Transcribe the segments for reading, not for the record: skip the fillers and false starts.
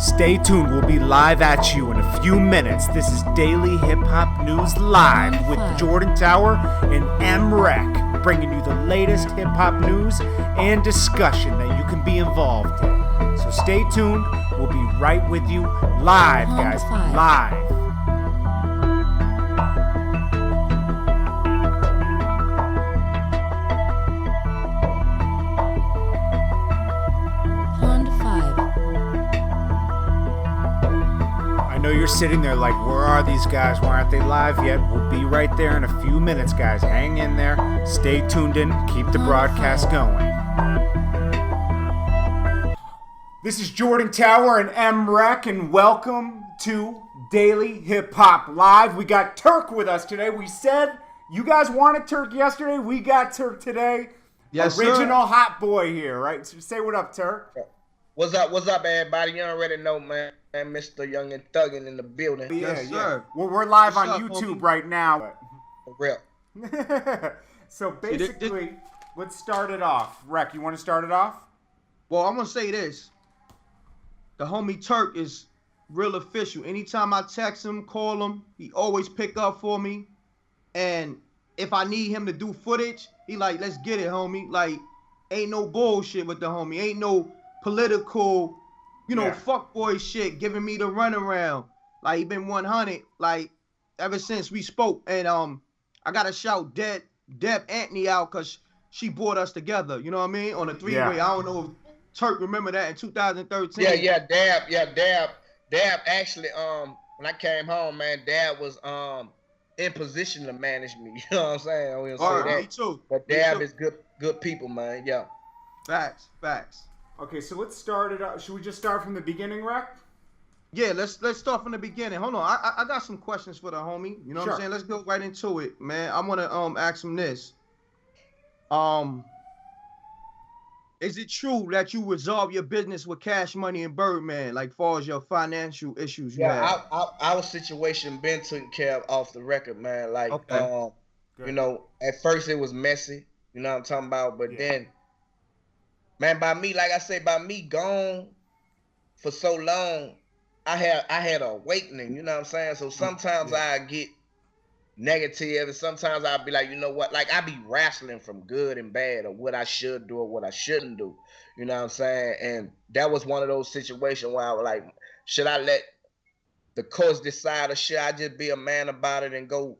Stay tuned, we'll be live at you in a few minutes. This is Daily Hip Hop News Live with Jordan Tower and m.reck, bringing you the latest hip hop news and discussion that you can be involved in. So stay tuned, we'll be right with you live, guys, live. I know you're sitting there like, where are these guys? Why aren't they live yet? We'll be right there in a few minutes, guys. Hang in there. Stay tuned in. Keep the broadcast going. This is Jordan Tower and m.reck, and welcome to Daily Hip Hop Live. We got Turk with us today. We said you guys wanted Turk yesterday. We got Turk today. Yes, Original hot boy here, right? So say what up, Turk. What's up, everybody? You already know, man. Mr. Young and Thuggin' in the building. Yes, sir. Well, we're live on YouTube right now. For real. So basically, let's start it off. Reck, you want to start it off? Well, I'm going to say this. The homie Turk is real official. Anytime I text him, call him, he always pick up for me. And if I need him to do footage, he like, let's get it, homie. Like, ain't no bullshit with the homie. Ain't no political, fuckboy shit giving me the runaround. Like, he been 100, like, ever since we spoke. And I gotta shout Deb Anthony out because she brought us together, you know what I mean? On a three-way. I don't know if Turk remember that in 2013. Dab actually, when I came home, man, Dab was in position to manage me. You know what I'm saying? We don't say that. Me too. But Dab is good people, man. Yeah. Facts. Okay, so let's start it up. Should we just start from the beginning, Reck? Yeah, let's start from the beginning. Hold on, I got some questions for the homie. You know what I'm saying? Let's go right into it, man. I want to ask him this. Is it true that you resolve your business with Cash Money and Birdman, like far as your financial issues you have? Our situation been taken care of off the record, man. Like, okay. At first it was messy. You know what I'm talking about? But then, man, by me gone for so long, I had an awakening, you know what I'm saying? So sometimes I get negative, and sometimes I'll be like, you know what? Like, I be wrestling from good and bad, or what I should do or what I shouldn't do. You know what I'm saying? And that was one of those situations where I was like, should I let the courts decide, or should I just be a man about it and go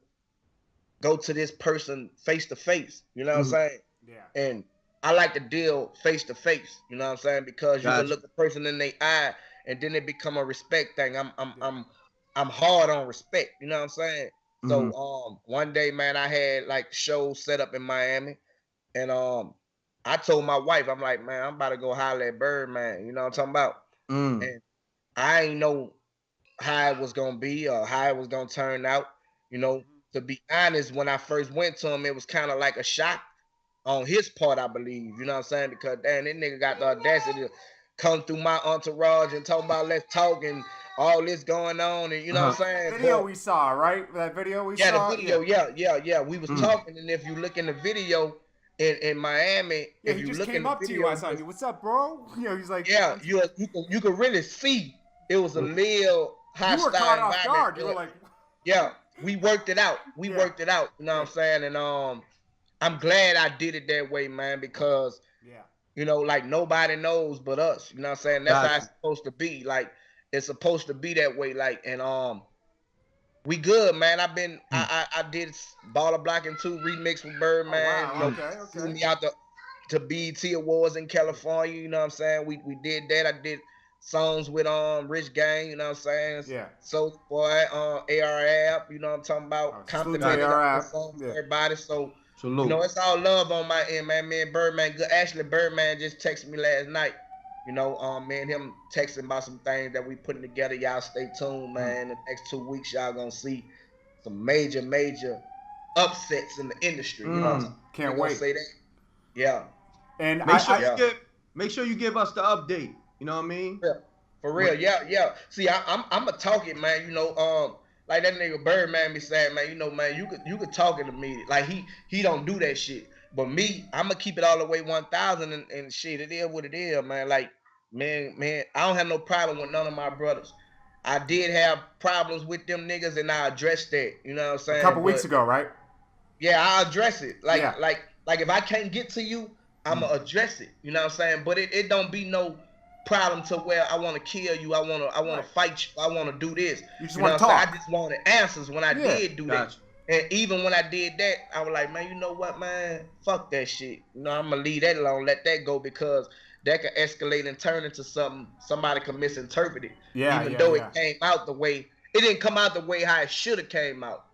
to this person face to face? You know what I'm saying? Yeah. And I like to deal face to face, you know what I'm saying? Because you can look the person in their eye, and then it become a respect thing. I'm hard on respect, you know what I'm saying? So one day, man, I had like shows set up in Miami, and I told my wife, I'm like, man, I'm about to go holler at Birdman, you know what I'm talking about? And I ain't know how it was gonna be or how it was gonna turn out. You know, to be honest, when I first went to him, it was kind of like a shock on his part, I believe. You know what I'm saying? Because damn, that nigga got the audacity to come through my entourage and talk about let's talk and all this going on, and you know what I'm saying? Video we saw, right? That video we saw? The video, yeah. We was talking, and if you look in the video in Miami, if he you just look came in the up video, to you, I saw you. What's up, bro? He's like, you could really see it was a little hostile. You were caught off guard. You were like, we worked it out. We worked it out. You know what I'm saying? And I'm glad I did it that way, man, because like nobody knows but us. You know what I'm saying? That's how it's supposed to be. Like, it's supposed to be that way. Like, and we good, man. I did Baller Blocking 2 remix with Birdman. Oh, wow. Okay. Flew me out to B.e.t. Awards in California. You know what I'm saying? We did that. I did songs with Rich Gang. You know what I'm saying? Yeah. So boy, AR you know what I'm talking about? Complimented everybody. So. Salute. You know, it's all love on my end, man. Me and Birdman good. Actually, Birdman just texted me last night. You know, me and him texting about some things that we putting together. Y'all stay tuned, man. The next 2 weeks, y'all gonna see some major upsets in the industry. You know, can't wait. Say that. Yeah. And make sure you give us the update. You know what I mean? Yeah. For real. Yeah. See, I'm a talking man. You know, like that nigga Birdman be saying, man, you know, man, you could talk in the media. Like he don't do that shit. But me, I'ma keep it all the way 1,000 and shit. It is what it is, man. Like man, I don't have no problem with none of my brothers. I did have problems with them niggas, and I addressed that. You know what I'm saying? A couple weeks ago, right? Yeah, I address it. Yeah. Like if I can't get to you, I'ma address it. You know what I'm saying? But it don't be no problem to where I want to kill you. I wanna fight you. I wanna do this. You just know want what to I'm saying? talk. I just wanted answers when I did do Gotcha. that. And even when I did that, I was like, man, you know what, man? Fuck that shit. You know, I'm gonna leave that alone, let that go, because that could escalate and turn into something somebody could misinterpret it. Yeah, Even yeah, though yeah. it came out the way it didn't come out the way how it should have came out.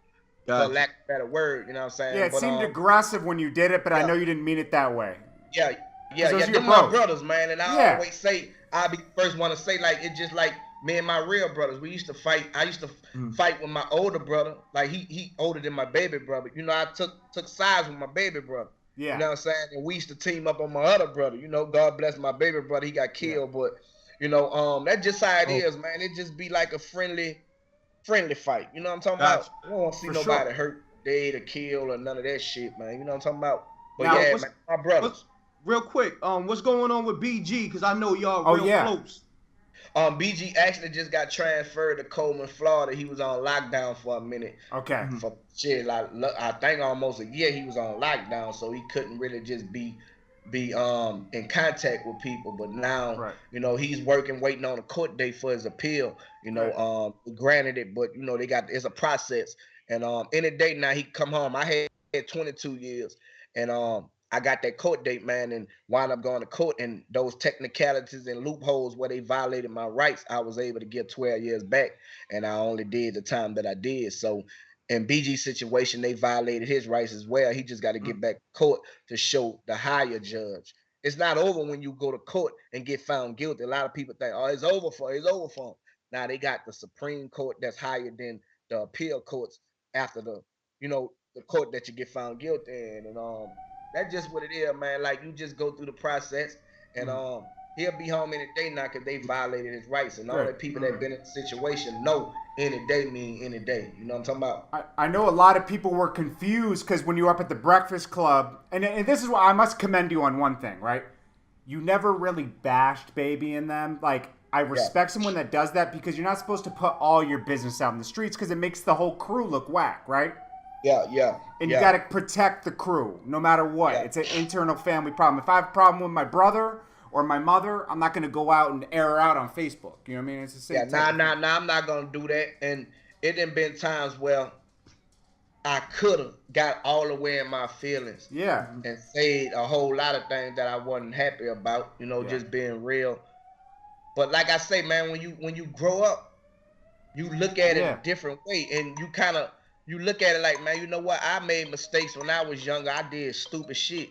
For Gotcha. lack of a better word, you know what I'm saying? Yeah, it But, seemed aggressive when you did it, but I yeah. know you didn't mean it that way. Yeah, those are your them my bros. brothers, man. And I Yeah. always say, I be the first one to say, like, it's just like me and my real brothers. We used to fight. I used to fight with my older brother. Like he older than my baby brother. You know, I took sides with my baby brother. Yeah. You know what I'm saying? And we used to team up on my other brother. You know, God bless my baby brother. He got killed, but you know, that's just how it is, man. It just be like a friendly fight. You know what I'm talking about? I don't want to see nobody hurt, dead, or killed, or none of that shit, man. You know what I'm talking about? But Now, yeah, man, my brothers. Real quick, what's going on with BG? Because I know y'all real close. BG actually just got transferred to Coleman, Florida. He was on lockdown for a minute. Okay. For shit, like I think almost a year he was on lockdown, so he couldn't really just be in contact with people. But now, you know, he's waiting on a court date for his appeal. You know, granted it, but you know, it's a process. And any day now he come home. I had 22 years, and I got that court date, man, and wound up going to court, and those technicalities and loopholes where they violated my rights, I was able to get 12 years back, and I only did the time that I did. So in BG's situation, they violated his rights as well. He just got to get back to court to show the higher judge. It's not over when you go to court and get found guilty. A lot of people think, oh, it's over for him. Now they got the Supreme Court that's higher than the appeal courts after the court that you get found guilty in. And that's just what it is, man. Like, you just go through the process, and he'll be home any day now because they violated his rights. And all the people that been in the situation know any day mean any day. You know what I'm talking about? I know a lot of people were confused because when you were up at the Breakfast Club, and this is what I must commend you on one thing, right? You never really bashed Baby in them. Like, I respect someone that does that, because you're not supposed to put all your business out in the streets because it makes the whole crew look whack, right? Yeah. And you got to protect the crew no matter what. It's an internal family problem. If I have a problem with my brother or my mother, I'm not going to go out and air her out on Facebook. You know what I mean? It's the same nah, I'm not going to do that. And it done been times where I could have got all the way in my feelings. Yeah. And said a whole lot of things that I wasn't happy about, just being real. But like I say, man, when you grow up, you look at it a different way, and you look at it like, man, you know what? I made mistakes when I was younger. I did stupid shit.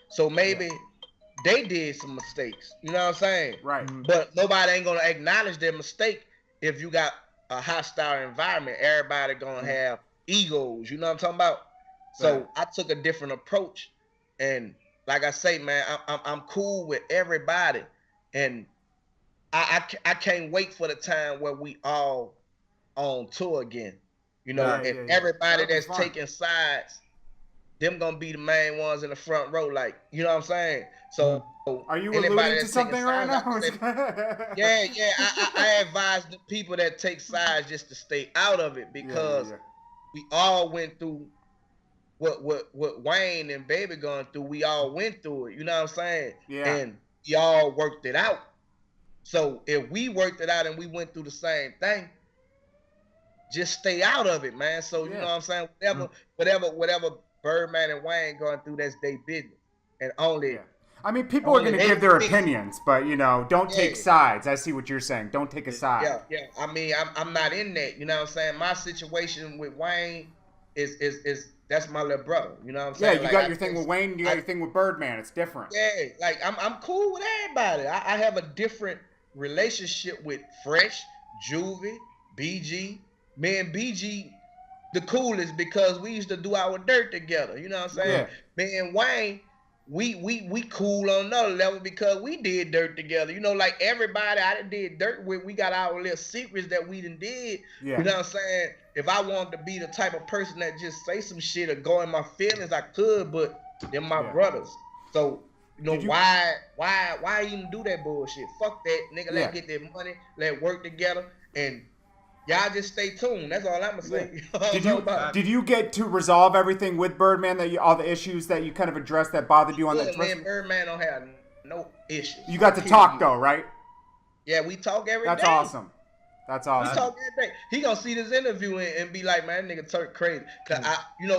So maybe they did some mistakes. You know what I'm saying? Right. But nobody ain't going to acknowledge their mistake if you got a hostile environment. Everybody going to have egos. You know what I'm talking about? So I took a different approach. And like I say, man, I'm cool with everybody. And I can't wait for the time where we all on tour again. Everybody that's taking sides, them gonna be the main ones in the front row, like, you know what I'm saying? So are you alluding to something right now? I advise the people that take sides just to stay out of it, because we all went through what Wayne and Baby going through. We all went through it, you know what I'm saying? And y'all worked it out. So if we worked it out and we went through the same thing, just stay out of it, man. So you know what I'm saying? Whatever Birdman and Wayne going through, that's their business. And only I mean, people are gonna give their opinions, but don't take sides. I see what you're saying. Don't take a side. Yeah. I mean, I'm not in that. You know what I'm saying? My situation with Wayne is that's my little brother. You know what I'm saying? Yeah, you got your thing with Wayne, you got your thing with Birdman. It's different. Yeah, like I'm cool with everybody. I have a different relationship with Fresh, Juvie, BG. Me and BG, the coolest, because we used to do our dirt together. You know what I'm saying? Me and Wayne, we cool on another level because we did dirt together. Like everybody I did dirt with, we got our little secrets that we done did. You know what I'm saying? If I wanted to be the type of person that just say some shit or go in my feelings, I could, but they're my brothers. So You know, why even do that bullshit? Fuck that, nigga. Let's get that money. Let's work together, and y'all just stay tuned. That's all I'ma say. Did you get to resolve everything with Birdman? All the issues that you kind of addressed that bothered you on that trip? Man, Birdman don't have no issues. You got to talk though, right? Yeah, we talk every day. That's awesome. That's awesome. We talk every day. He gonna see this interview and be like, man, nigga Turk crazy. Cause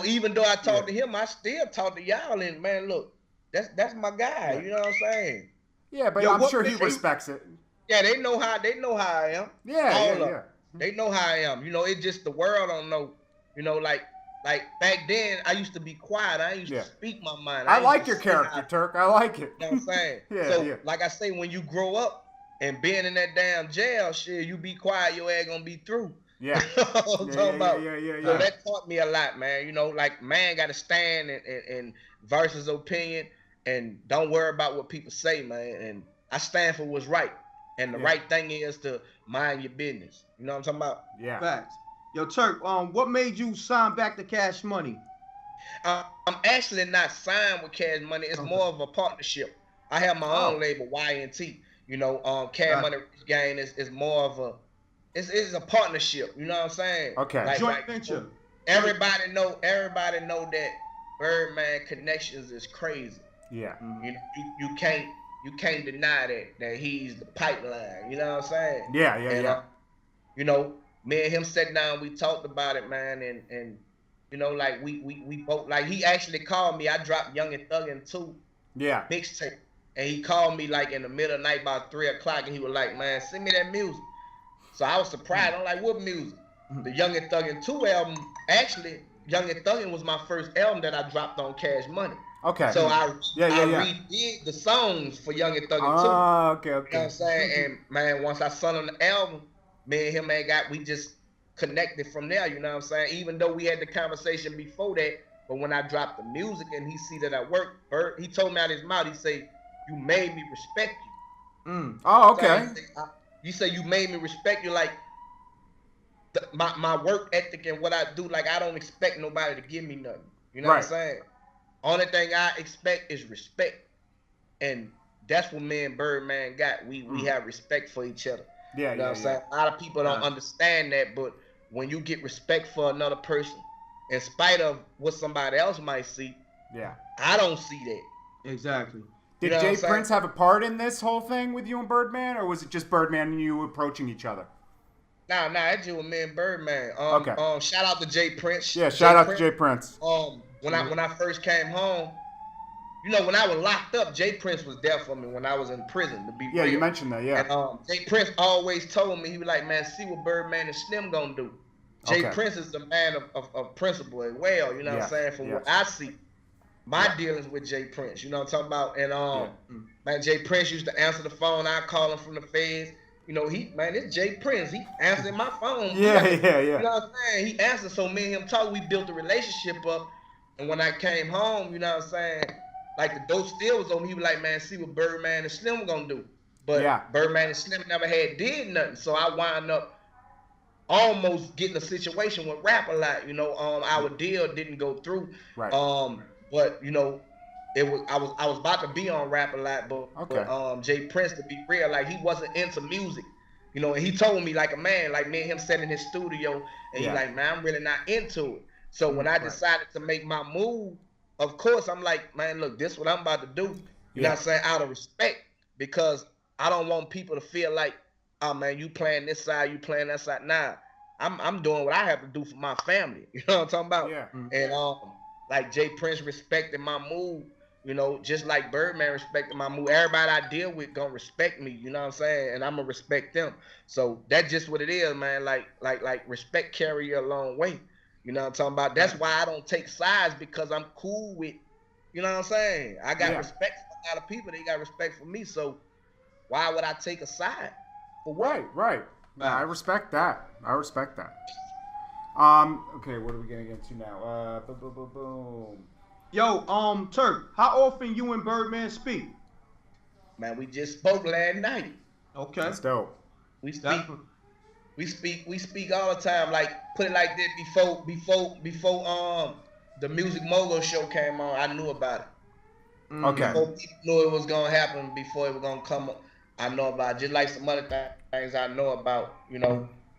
even though I talk to him, I still talk to y'all. And man, look, that's my guy. Yeah. You know what I'm saying? Yeah, but I'm sure he respects it. Yeah, they know how I am. Yeah. They know how I am. You know, it's just the world don't know. You know, like back then, I used to be quiet. I used to speak my mind. I like your character, Turk. I like it. You know what I'm saying? Like I say, when you grow up and being in that damn jail, shit, you be quiet, your ass gonna be through. Yeah. So that taught me a lot, man. You know, like, man got to stand and versus opinion and don't worry about what people say, man. And I stand for what's right. And the right thing is to mind your business. You know what I'm talking about? Yeah. Facts. Yo, Turk, what made you sign back to Cash Money? I'm actually not signed with Cash Money. It's more of a partnership. I have my own label, Y&T. You know, Cash Money Gang is more of a, it's a partnership. You know what I'm saying? Okay. Like, Joint venture. Everybody know that Birdman connections is crazy. Yeah. You know, you can't deny that he's the pipeline. You know what I'm saying? Yeah. You know, me and him sat down, we talked about it, man, and you know, like we both, like, he actually called me. I dropped Young and Thuggin' 2 mixtape, and he called me like in the middle of the night about 3 o'clock, and he was like, man, send me that music. So I was surprised. I'm like, what music? The Young and Thuggin' 2 album. Actually, Young and Thuggin' was my first album that I dropped on Cash Money. Okay. So I redid the songs for Young and Thuggin' 2. Oh, okay. You know what I'm saying? And man, once I sung on the album, me and him we just connected from there. You know what I'm saying? Even though we had the conversation before that, but when I dropped the music and he see that I work, he told me out his mouth, he say, you made me respect you. Oh, okay. You say you made me respect you, like my work ethic and what I do. Like, I don't expect nobody to give me nothing. You know what I'm saying? Only thing I expect is respect, and that's what me and Birdman got. We have respect for each other. Yeah, you know what I'm saying? A lot of people don't understand that, but when you get respect for another person, in spite of what somebody else might see, I don't see that. Exactly. Did Jay Prince have a part in this whole thing with you and Birdman, or was it just Birdman and you approaching each other? Nah, it's just with me and Birdman. Shout out to Jay Prince. Yeah, shout out to Jay Prince. When I first came home, you know, when I was locked up, Jay Prince was there for me when I was in prison, to be real. You mentioned that, yeah. And Jay Prince always told me, he was like, man, see what Birdman and Slim gonna do. Jay Prince is the man of principle as well, you know what I'm saying? From what I see, my dealings with Jay Prince, you know what I'm talking about? And man, Jay Prince used to answer the phone. I call him from the feds. You know, it's Jay Prince. He answered my phone. You know what I'm saying? He answered, so me and him talk, we built a relationship up. And when I came home, you know what I'm saying, like, the dope still was on. He was like, man, see what Birdman and Slim gonna do. But Birdman and Slim never did nothing. So I wound up almost getting a situation with Rap a lot. You know, our deal didn't go through. Right. But you know, I was about to be on Rap a lot, but Jay Prince, to be real, like, he wasn't into music. You know, and he told me like a man, like, me and him sat in his studio, and he like, man, I'm really not into it. So when I decided to make my move, of course, I'm like, man, look, this is what I'm about to do. You know what I'm saying? Out of respect, because I don't want people to feel like, oh, man, you playing this side, you playing that side. Nah, I'm doing what I have to do for my family. You know what I'm talking about? Yeah. And like, Jay Prince respected my move, you know, just like Birdman respected my move. Everybody I deal with gonna respect me, you know what I'm saying? And I'm gonna respect them. So that's just what it is, man. Like respect carry you a long way. You know what I'm talking about? That's why I don't take sides, because I'm cool with, you know what I'm saying? I got respect for a lot of people. They got respect for me. So why would I take a side? For what? Right. I respect that. Okay, what are we getting into now? Boom. Yo, Turk, how often you and Birdman speak? Man, we just spoke last night. Okay. That's dope. We speak all the time. Like, put it like this, before the Music Mogul show came on, I knew about it. Okay. Before people knew it was gonna happen, before it was gonna come, I know about it. Just like some other things I know about.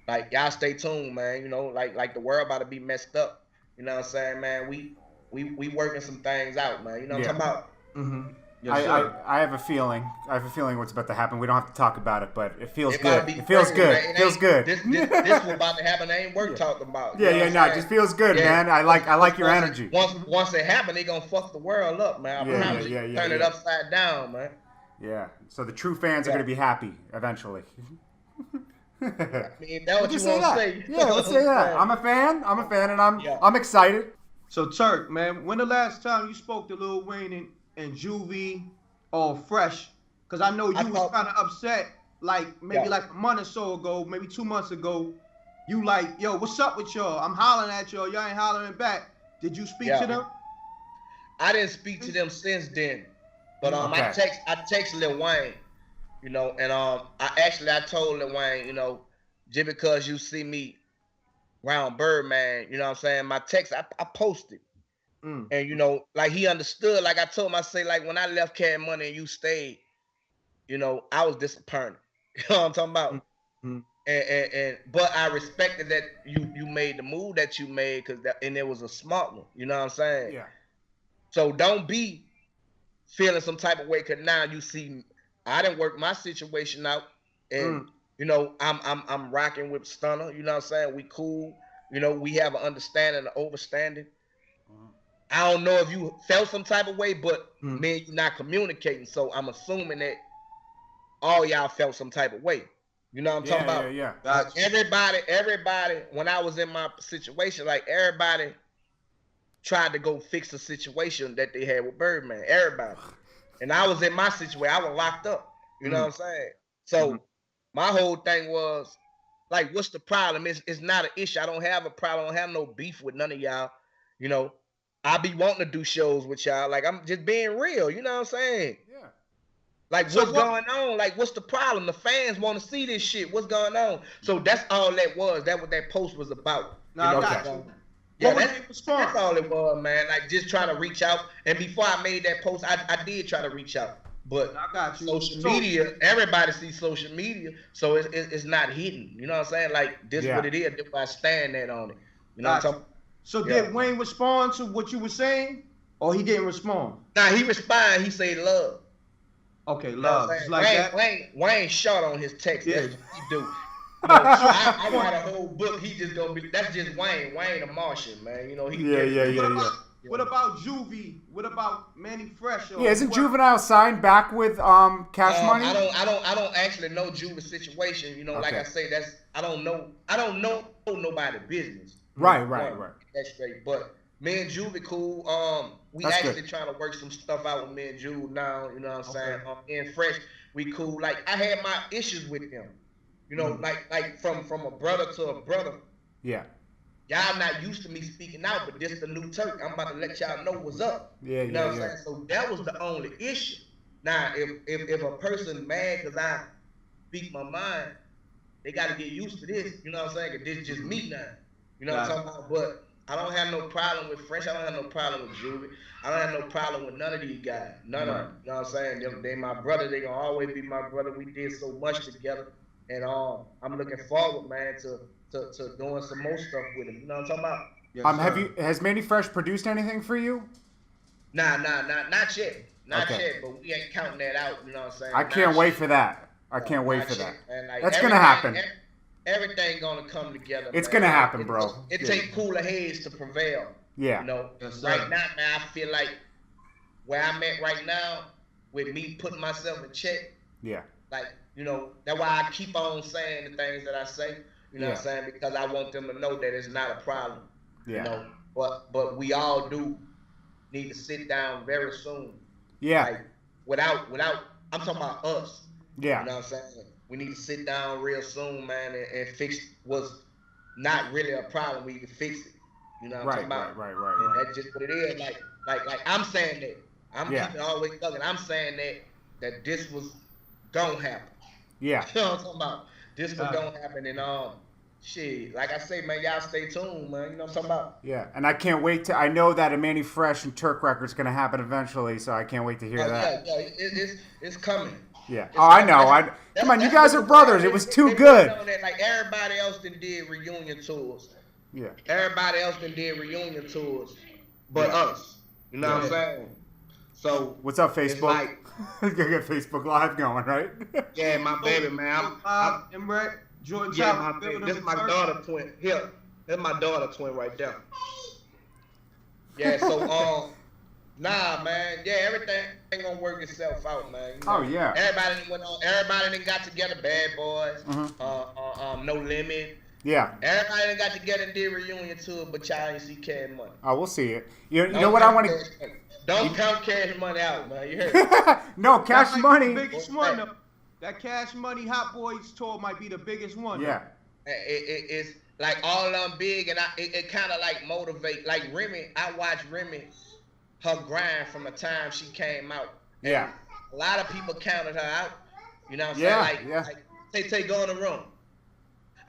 Like y'all stay tuned, man. Like the world about to be messed up. You know what I'm saying, man? We working some things out, man. You know what I'm talking about? Mm-hmm. Yes, I have a feeling. I have a feeling what's about to happen. We don't have to talk about it, but it feels It about good. to be It feels crazy, good. man. It feels good. This was about to happen. Ain't worth talking about. You know what I'm No, it saying? just feels good, Yeah. man. I like your energy. Once it happen, they gonna fuck the world up, man. I promise you. Turn it upside down, man. Yeah. So the true fans are gonna be happy eventually. I mean, that's what you want to say. Yeah, let's say that. I'm a fan, and I'm excited. So Turk, man, when the last time you spoke to Lil Wayne and Juvie or Fresh? Because I know you was kind of upset, like maybe like a month or so ago, maybe 2 months ago. You like, yo, what's up with y'all? I'm hollering at y'all. Y'all ain't hollering back. Did you speak to them? I didn't speak to them since then, but I text Lil Wayne, and I told Lil Wayne, just because you see me around Birdman, you know what I'm saying, my text I posted. And like he understood, like I told him, I say, like, when I left Cash Money and you stayed, I was disappointed. You know what I'm talking about? But I respected that you made the move that you made, and it was a smart one. You know what I'm saying? Yeah. So don't be feeling some type of way, because now you see I didn't work my situation out, and I'm rocking with Stunner. You know what I'm saying? We cool. We have an understanding, an overstanding. I don't know if you felt some type of way, but me and you not communicating, so I'm assuming that all y'all felt some type of way. You know what I'm talking about? Yeah. Everybody, when I was in my situation, like, everybody tried to go fix the situation that they had with Birdman. Everybody. And I was in my situation. I was locked up. You know what I'm saying? So my whole thing was, like, what's the problem? It's not an issue. I don't have a problem. I don't have no beef with none of y'all. I be wanting to do shows with y'all. Like, I'm just being real. You know what I'm saying? Yeah. Like, what's going on? Like, what's the problem? The fans want to see this shit. What's going on? So that's all that was. That's what that post was about. I got you. Yeah, that's all it was, man. Like, just trying to reach out. And before I made that post, I did try to reach out. But I got you. Social media, everybody sees social media, so it's not hidden. You know what I'm saying? Like, this what it is. That's why I stand that on it. You know what I'm talking? So did Wayne respond to what you were saying, or he didn't respond? Nah, he responded. He said love. Okay, love. You know like Wayne short on his text. Yeah. That's what he do. I write a whole book. He just gonna be. That's just Wayne. Wayne a Martian, man. What about Juvie? What about Manny Fresh? Isn't Juvenile signed back with Cash Money? I don't actually know Juvie's situation. Like I say, I don't know nobody's business. Right. That's straight. But me and Juvie cool. We That's actually good. trying to work some stuff out with me and Juve now. You know what I'm saying? And Fresh, we cool. Like, I had my issues with them. Like from a brother to a brother. Yeah. Y'all not used to me speaking out, but this the new Turk. I'm about to let y'all know what's up. Yeah, you know what I'm saying? So that was the only issue. Now, if a person mad because I speak my mind, they got to get used to this. You know what I'm saying? Cause this is just me now. You know what I'm talking about? But I don't have no problem with Fresh. I don't have no problem with Juvie. I don't have no problem with none of these guys. None of them. You know what I'm saying? They my brother. They gonna always be my brother. We did so much together. And I'm looking forward, man, to doing some more stuff with him. You know what I'm talking about? Has Manny Fresh produced anything for you? Nah, not yet. Not yet, but we ain't counting that out, you know what I'm saying? I can't wait for that. I can't wait for that. Like, that's gonna happen. Everything gonna come together. It's gonna happen, bro. It take cooler heads to prevail. Yeah. Right now, man, I feel like where I'm at right now, with me putting myself in check. Yeah. Like, that's why I keep on saying the things that I say. You know what I'm saying? Because I want them to know that it's not a problem. Yeah. But we all do need to sit down very soon. Yeah. Like, without I'm talking about us. Yeah. You know what I'm saying? We need to sit down real soon, man, and fix what's not really a problem. We can fix it. You know what I'm talking about? Right. And that's just what it is. Like I'm saying that. I'm keeping always thugging. I'm saying that this was gonna happen. Yeah. You know what I'm talking about? This was gonna happen, and shit, like I say, man, y'all stay tuned, man. You know what I'm talking about? Yeah, and I can't wait to. I know that a m.reck and Turk Records going to happen eventually, so I can't wait to hear that. Yeah, it's coming. Yeah. It's I coming. know. Come on, you guys are brothers. It was too good. Like everybody else did reunion tours. Yeah. Everybody else did reunion tours, but us. You know what I'm saying? So what's up, Facebook? Like, you gotta get Facebook Live going, right? Yeah, my baby, man. I'm m.reck, Jordan yeah, Tower, my baby. This is my daughter twin. Here, that's my daughter twin right there. Yeah, so nah, man. Yeah, everything ain't gonna work itself out, man. You know, oh yeah. Everybody done got together. Bad Boys. No Limit. Yeah. Everybody done got together and did reunion tour, but y'all ain't see Cash Money. Oh, we'll see it. You know what I want to. Don't count Cash Money out, man. You heard? No, Cash Money. The biggest one, though. That Cash Money Hot Boys tour might be the biggest one. Yeah. It's like all of them big, and it kind of like motivate. Like Remy, I watched Remy, her grind from the time she came out. Yeah. A lot of people counted her out. You know what I'm saying? Like Tay go in the room.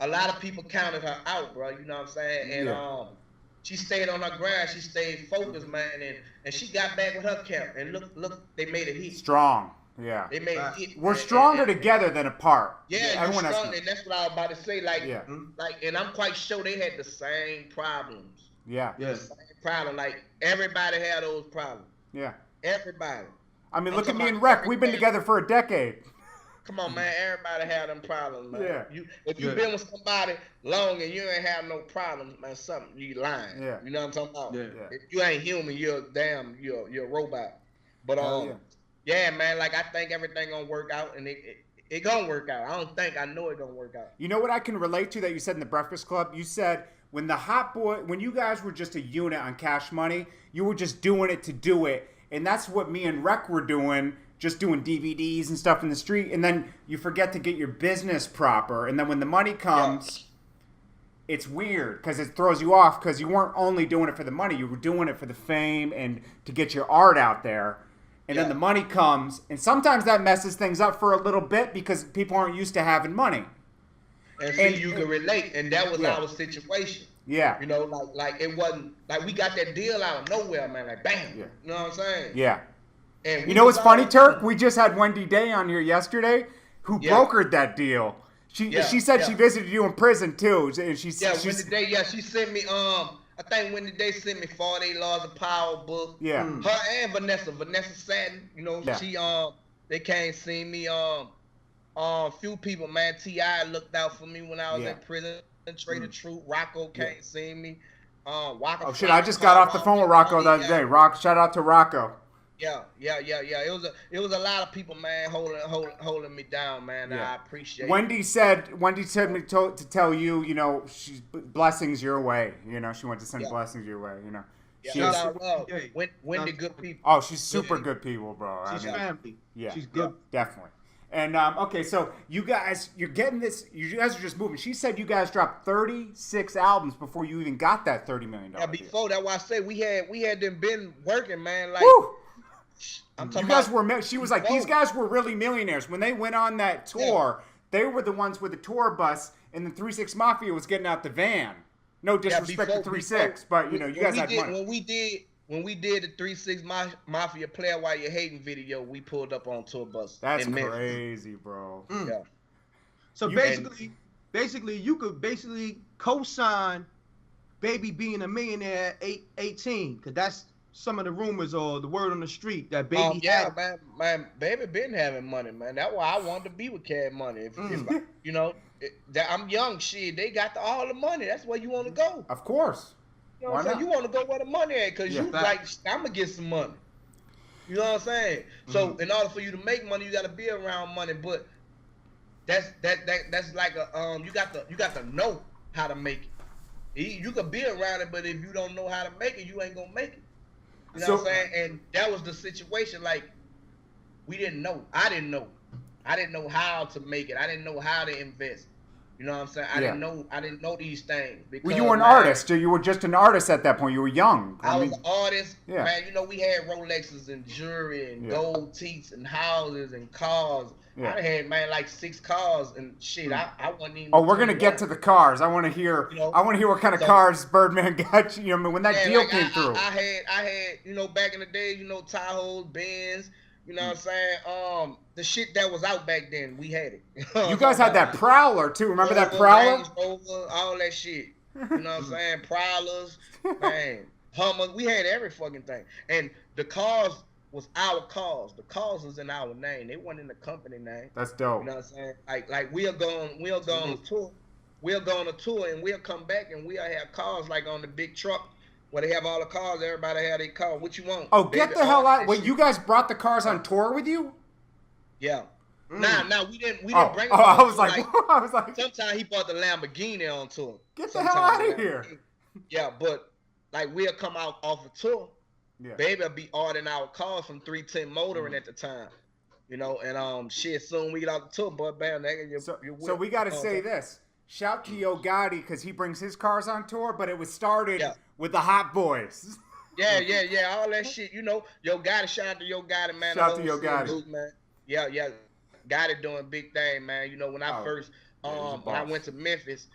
A lot of people counted her out, bro. You know what I'm saying? And she stayed on her grind. She stayed focused, man, and she got back with her camp. And look, they made a hit. Strong. Yeah. They made a hit. We're stronger together than apart. Yeah, everyone you're has strong, and that's what I was about to say. Like, and I'm quite sure they had the same problems. Yeah. Yeah. Same problem. Like everybody had those problems. Yeah. Everybody. I mean, look at me and Rec. We've been together for a decade. Come on, man. Everybody had them problems, man. Yeah. If you've been with somebody long and you ain't have no problems, man, something you lying. Yeah. You know what I'm talking about? Yeah. If you ain't human, you're a robot. But yeah, man. Like I think everything gonna work out, and it gonna work out. I know it gonna work out. You know what I can relate to that you said in the Breakfast Club? You said when when you guys were just a unit on Cash Money, you were just doing it to do it, and that's what me and Rec were doing. Just doing DVDs and stuff in the street, and then you forget to get your business proper, and then when the money comes, it's weird because it throws you off because you weren't only doing it for the money, you were doing it for the fame and to get your art out there, and then the money comes, and sometimes that messes things up for a little bit because people aren't used to having money. And you can relate, and that was our situation. Yeah. You know, like it wasn't, like we got that deal out of nowhere, man, like bam. Yeah. You know what I'm saying? Yeah. And you know what's funny, Turk? We just had Wendy Day on here yesterday, who brokered that deal. She said she visited you in prison too, and Wendy Day, she sent me I think Wendy Day sent me 48 Laws of Power book. Yeah. Her and Vanessa Satin, you know, she they came see me. Few people, man. T.I. looked out for me when I was in prison. Trey the Truth, Rocco came see me. Waka oh shit! I just got off the phone with Rocco the other day. Shout out to Rocco. Yeah. It was a lot of people, man, holding me down, man. I appreciate it. Wendy said me to tell you, you know, she's blessings your way. You know, she went to send blessings your way. You know. Yeah, Wendy good people. Oh, she's super good people, bro. She's family. Yeah, she's good. Definitely. And okay, so you guys, you're getting this. You guys are just moving. She said you guys dropped 36 albums before you even got that $30 million. Yeah, before that's why I say we had them been working, man. Like. Woo! I'm talking you guys were. She was like, these guys were really millionaires when they went on that tour. They were the ones with the tour bus, and the 3-6 Mafia was getting out the van. No disrespect to 3-6, but you know, you guys had money. When we did the 3-6 Mafia Player While You're Hating video, we pulled up on tour bus. That's crazy, bro. Yeah. So basically, you could co-sign Baby being a millionaire at 18, because that's some of the rumors or the word on the street that Baby man, Baby been having money, man. That's why I wanted to be with Cash Money. If you know, I'm young, shit. They got all the money. That's where you want to go. Of course. You know what I'm saying? You want to go where the money at, because you like, I'm gonna get some money. You know what I'm saying? So in order for you to make money, you got to be around money. But that's like a you got to know how to make it. You could be around it, but if you don't know how to make it, you ain't gonna make it. You know what I'm saying? And that was the situation. Like, we didn't know. I didn't know how to make it. I didn't know how to invest. You know what I'm saying? I didn't know these things. Because, well, you were an artist, or you were just an artist at that point. You were young. I was an artist, man. You know, we had Rolexes and jewelry and gold teeth and houses and cars. Yeah. I had, man, like 6 cars and shit. I wasn't even. Oh, we're gonna get to the cars. I want to hear. You know, I want to hear what kind of cars Birdman got. You know, when that deal came through. I had, you know, back in the day, you know, Tahoes, Benz. You know what I'm saying? The shit that was out back then, we had it. You guys had that Prowler too. Remember that Prowler? Range Rover, all that shit. You know what I'm saying? Prowlers, man, Hummers. We had every fucking thing. And the cars was our cars. The cars was in our name. They weren't in the company name. That's dope. You know what I'm saying? Like we'll go on a tour. We'll go on a tour and we'll come back and we'll have cars like on the big truck. Where they have all the cars, everybody have their car. What you want? Oh, get the hell out! Wait, you guys brought the cars on tour with you? Yeah. Nah, we didn't bring them. Oh, I was like, sometimes he brought the Lamborghini on tour. Get the hell out of here! Yeah, but like we'll come out off a tour. Yeah. Baby will be ordering our cars from 310 Motoring at the time. You know, and shit. Soon we get off the tour, boy, bam, nigga. So we got to say this. Shout to Yo Gotti because he brings his cars on tour, but it was started with the Hot Boys. Yeah, all that shit. You know, Yo Gotti, shout out to Yo Gotti, man. Shout out to Yo Gotti. Man. Yeah, Gotti doing big thing, man. You know, when I first, when I went to Memphis,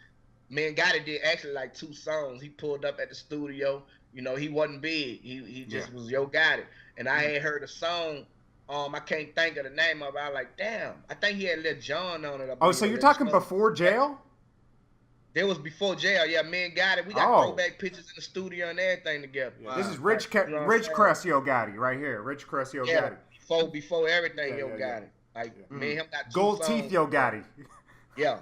me and Gotti did actually like 2 songs. He pulled up at the studio. You know, he wasn't big. He just was Yo Gotti. And I had heard a song. I can't think of the name of it. I was like, damn. I think he had Lil Jon on it. Oh, so you're talking before Jail? That was before Jail. Yeah, me and Gotti, we got throwback pictures in the studio and everything together. Wow. This is Ridgecrest Yo Gotti right here. Ridgecrest Yo Gotti. Before everything Yo Gotti. Like, me and him got 2 Gold songs. Teeth Yo Gotti. Yeah.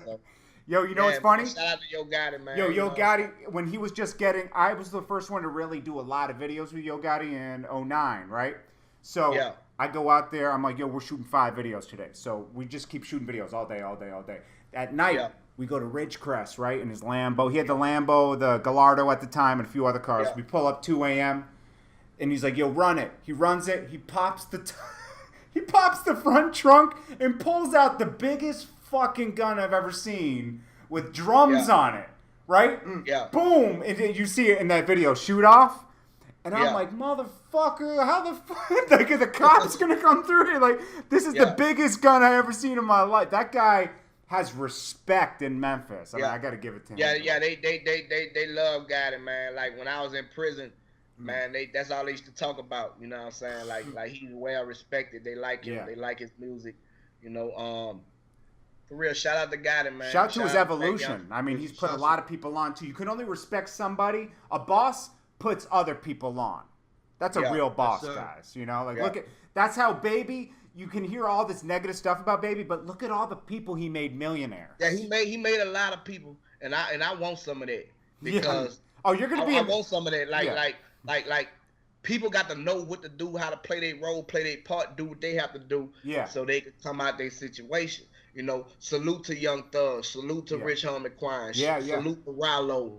So, yo, you know what's funny? Shout out to Yo Gotti, man. Yo Gotti, when he was just getting, I was the first one to really do a lot of videos with Yo Gotti in 2009, right? So I go out there, I'm like, yo, we're shooting 5 videos today. So we just keep shooting videos all day. At night, we go to Ridgecrest, right, in his Lambo. He had the Lambo, the Gallardo at the time, and a few other cars. We pull up 2 a.m., and he's like, yo, run it. He runs it. He pops the front trunk and pulls out the biggest fucking gun I've ever seen with drums on it, right? Yeah. Boom! And you see it in that video, shoot off. And I'm like, motherfucker, how the fuck? Like, the cop's gonna come through here? Like, this is the biggest gun I ever seen in my life. That guy has respect in Memphis. I mean, I gotta give it to him. Yeah, they love Gotti, man. Like, when I was in prison, man, that's all they used to talk about. You know what I'm saying? Like he's well respected. They like him. They like his music. You know, for real, shout out to Gotti, man. Shout to his evolution. I mean, he's put a lot of people on too. You can only respect somebody. A boss puts other people on. That's a real boss, guys. You know, like look at that's how Baby. You can hear all this negative stuff about Baby, but look at all the people he made millionaires. Yeah, he made a lot of people, and I want some of that because you're gonna be. I want some of that. Like people got to know what to do, how to play their role, play their part, do what they have to do, so they can come out their situation. You know, salute to Young Thug, salute to Rich Homie Quan, salute to Rallo.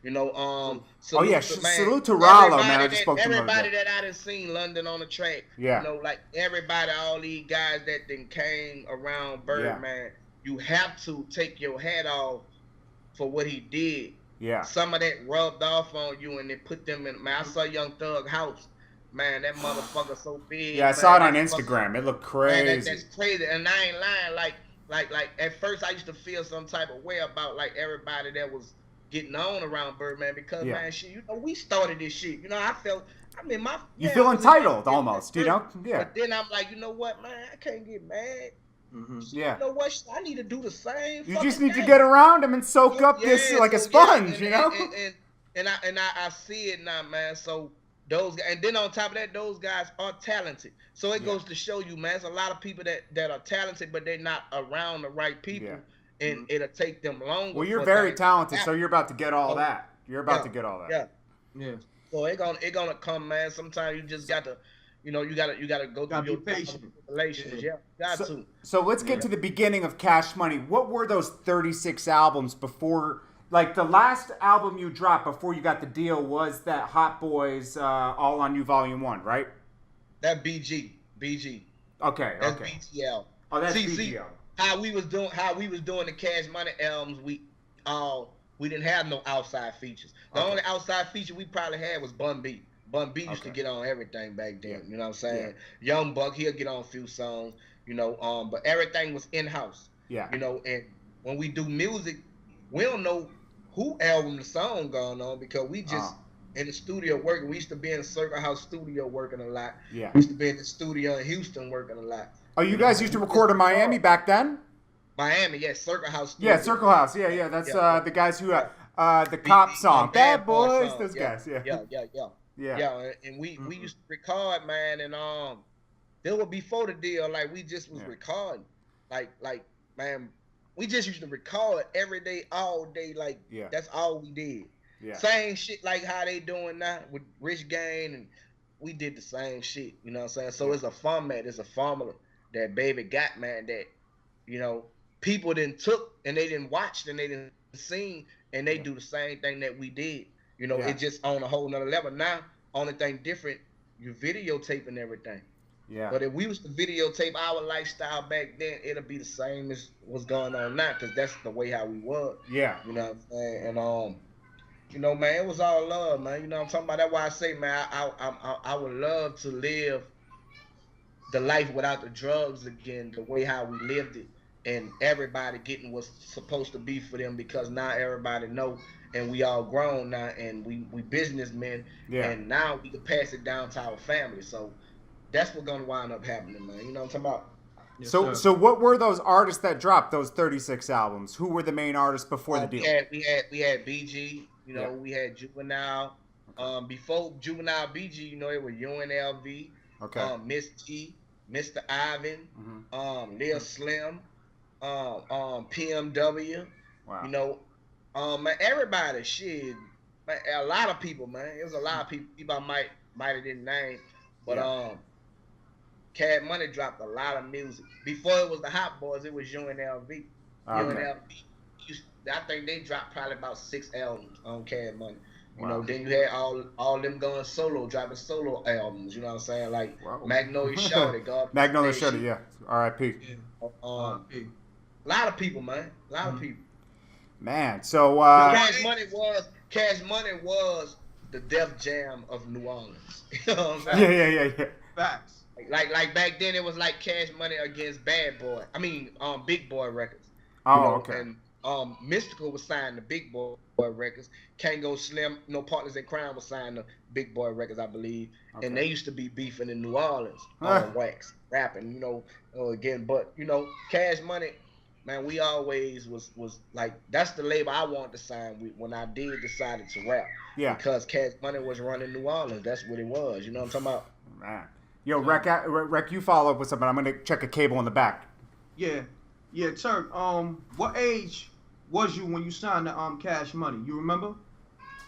You know, salute to Rallo, man. I just spoke to him. Everybody that I done seen London on the track. Yeah. You know, like everybody, all these guys that then came around Birdman, you have to take your hat off for what he did. Yeah. Some of that rubbed off on you and they put them in. Man, I saw Young Thug house. Man, that motherfucker so big. Yeah, I saw it on Instagram. It looked crazy. Man, that's crazy. And I ain't lying. Like at first I used to feel some type of way about like everybody that was getting on around Birdman because man, shit, you know, we started this shit. You know, you feel entitled almost, you know? Yeah. But then I'm like, you know what, man, I can't get mad. Mm-hmm. Yeah. You know what? I need to do the same. You just need to get around him and soak up this like a sponge, you know? And I see it now, man. So those guys, and then on top of that, those guys are talented. So it goes to show you, man, there's a lot of people that are talented, but they're not around the right people. Yeah. And it'll take them longer. Well, you're very talented, so you're about to get all that. You're about to get all that. Yeah. So it gonna come, man. Sometimes you just got to, you know, you gotta go through your patient relations. Yeah, got to. So let's get to the beginning of Cash Money. What were those 36 albums before? Like the last album you dropped before you got the deal was that Hot Boys All on You Volume 1, right? That BG. Okay. That's BTL. Oh, that's BTL. how we was doing the Cash Money albums, we didn't have no outside features. The only outside feature we probably had was Bun B. Bun B used to get on everything back then. You know what I'm saying? Young Buck, he'll get on a few songs, you know, but everything was in house. Yeah. You know, and when we do music, we don't know who album the song going on because we just in the studio working. We used to be in the Circle House studio working a lot. Yeah. We used to be in the studio in Houston working a lot. Oh, you guys used to record in Miami back then? Miami, yes, Circle House studio. Yeah, Circle House. Yeah. That's the guys who the cop song, Bad Boys. Those guys. Yeah. And we used to record, man, and there was before the deal, like we just was recording, like man, we just used to record every day, all day, like that's all we did. Yeah. Same shit like how they doing now with Rich Gang, and we did the same shit. You know what I'm saying? So it's a format, it's a formula that Baby got, man. That you know people didn't took and they didn't watch and they didn't seen, and they do the same thing that we did. You know, it just on a whole nother level. Now, only thing different, you videotaping everything. Yeah. But if we was to videotape our lifestyle back then, it'll be the same as what's going on now, because that's the way how we was. Yeah. You know what I'm saying? And you know, man, it was all love, man. You know what I'm talking about? That's why I say, man, I would love to live the life without the drugs again, the way how we lived it, and everybody getting what's supposed to be for them, because now everybody know, and we all grown now, and we businessmen, and now we can pass it down to our family. So that's what's gonna wind up happening, man. You know what I'm talking about? Yes, so what were those artists that dropped those 36 albums? Who were the main artists before the deal? We had BG, you know, we had Juvenile. Before Juvenile, BG, you know, it was UNLV, Miss T, Mr. Ivan, Lil Slim, PMW. Wow. You know, man, everybody, shit, man, a lot of people, man. It was a lot of people I might have didn't name, but Cash Money dropped a lot of music. Before it was the Hot Boys, it was UNLV. UNLV, I think they dropped probably about 6 albums on Cash Money. You know, then you had all them going solo, dropping solo albums. You know what I'm saying? Like Magnolia Shorty, Magnolia Shorty, yeah. R.I.P. A lot of people, man. A lot of people. Man, so Cash Money was the Def Jam of New Orleans. You know what I'm saying? Yeah. Facts. Like back then, it was like Cash Money against Big Boy Records. Oh, you know? Okay. And Mystical was signed to Big Boy Records. Kango Slim, Partners in Crime was signed to Big Boy Records, I believe. Okay. And they used to be beefing in New Orleans on wax, rapping, you know, again. But, you know, Cash Money, man, we always was like, that's the label I wanted to sign with when I decided to rap. Yeah. Because Cash Money was running New Orleans. That's what it was. You know what I'm talking about? Man. Yo, Rec, you follow up with something. I'm going to check a cable in the back. Yeah, Turk. What age was you when you signed the Cash Money? You remember?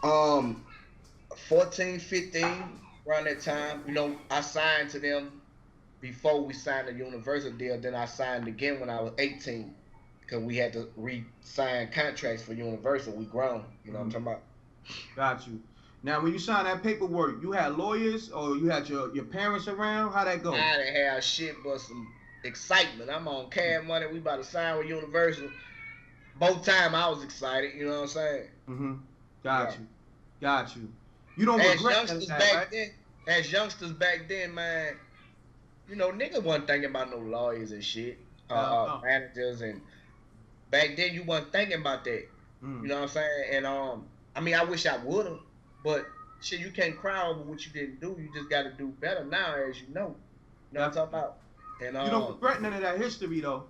14, 15, around that time. You know, I signed to them before we signed the Universal deal. Then I signed again when I was 18, because we had to re-sign contracts for Universal. We grown. You know what I'm talking about? Got you. Now, when you signed that paperwork, you had lawyers or you had your parents around? How'd that go? I didn't have shit but some excitement. I'm on Cash Money. We about to sign with Universal. Both times I was excited. You know what I'm saying? Mm-hmm. Got you. You don't regret that, right? As youngsters back then, man, you know, niggas wasn't thinking about no lawyers and shit, managers, and back then you wasn't thinking about that. You know what I'm saying? And I mean, I wish I would've. But shit, you can't cry over what you didn't do. You just got to do better now, as you know. You know what I'm talking about? And you don't regret none of that history, though.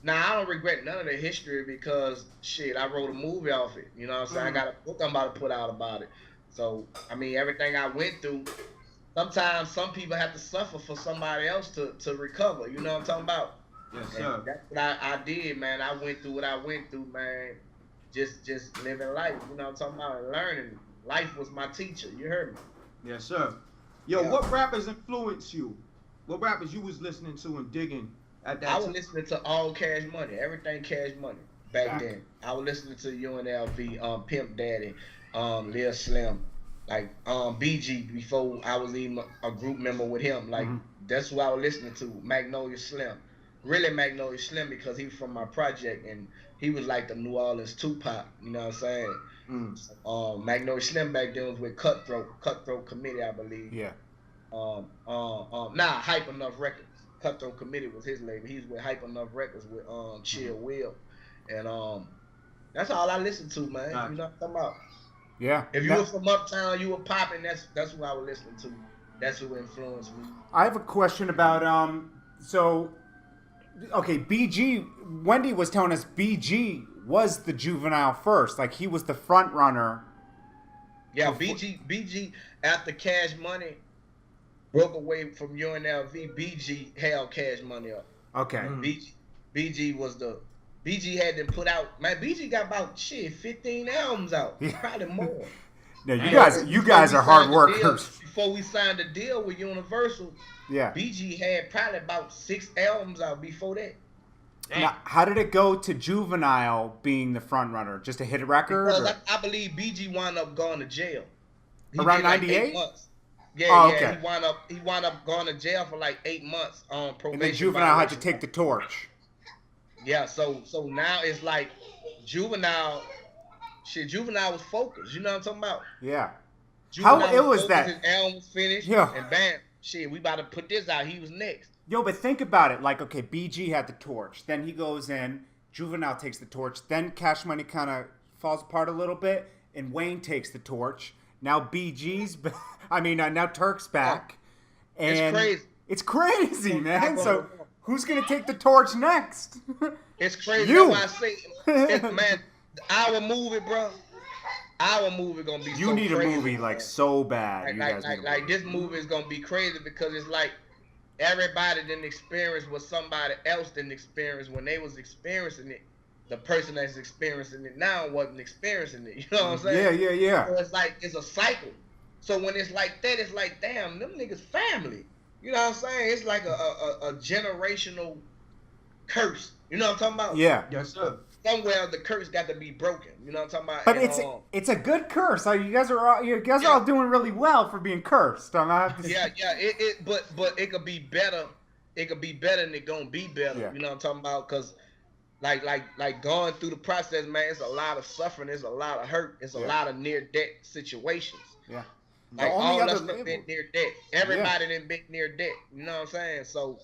Nah, I don't regret none of the history because shit, I wrote a movie off it. You know what I'm saying? I got a book I'm about to put out about it. So I mean, everything I went through. Sometimes some people have to suffer for somebody else to recover. You know what I'm talking about? Yes, sir. That's what I did, man. I went through what I went through, man. Just living life. You know what I'm talking about? And learning. Life was my teacher. You heard me? Yes, sir. Yo, what rappers influenced you? What rappers you was listening to and digging at that time? I was listening to all Cash Money. Everything Cash Money back then. I was listening to UNLV, Pimp Daddy, Lil Slim, like BG before I was even a group member with him. Like that's who I was listening to. Magnolia Slim. really Magnolia Slim because he was from my project and he was like the New Orleans Tupac. You know what I'm saying? Magnolia Slim back then was with Cutthroat Committee, I believe. Yeah. Hype Enough Records. Cutthroat Committee was his label. He was with Hype Enough Records with Chill Will, and that's all I listened to, man. You know what I'm talking about? Yeah. If you were from Uptown, you were popping. That's who I was listening to. That's who influenced me. I have a question about BG. Wendy was telling us BG was the Juvenile first, like he was the front runner. Yeah, BG after Cash Money broke away from UNLV, BG held Cash Money up. Okay. BG had them put out, man, BG got about 15 albums out. Yeah. Probably more. No, you guys are hard workers. Before we signed the deal with Universal, yeah, BG had probably about 6 albums out before that. Now, how did it go to Juvenile being the front runner? Just a hit record? Because I believe BG wound up going to jail. Around 98? Yeah, He wound up going to jail for like 8 months on probation. And then Juvenile had to take the torch. Yeah, so now it's like Juvenile was focused. You know what I'm talking about? Yeah. Juvenile How ill is that? His album was finished. Yeah. And bam, we about to put this out. He was next. Yo, but think about it. Like, okay, BG had the torch. Then he goes in. Juvenile takes the torch. Then Cash Money kind of falls apart a little bit. And Wayne takes the torch. Now BG's... now Turk's back. And it's crazy. It's crazy, man. So who's going to take the torch next? It's crazy. You. That's why I say, man, our movie, bro. Our movie going to be You need crazy, a movie, like, so bad. Like this movie is going to be crazy because it's like everybody didn't experience what somebody else didn't experience when they was experiencing it. The person that's experiencing it now wasn't experiencing it. You know what I'm saying? Yeah. So it's like, it's a cycle. So when it's like that, it's like, damn, them niggas family. You know what I'm saying? It's like a generational curse. You know what I'm talking about? Yeah. Yes, sir. Somewhere the curse got to be broken. You know what I'm talking about? But it's a good curse. Like, you guys are all doing really well for being cursed. But it could be better. It could be better and it gonna be better. Yeah. You know what I'm talking about? Because like going through the process, man, it's a lot of suffering, it's a lot of hurt, it's a lot of near death situations. Yeah. Like all of us have been near death. Everybody done been near death. You know what I'm saying? So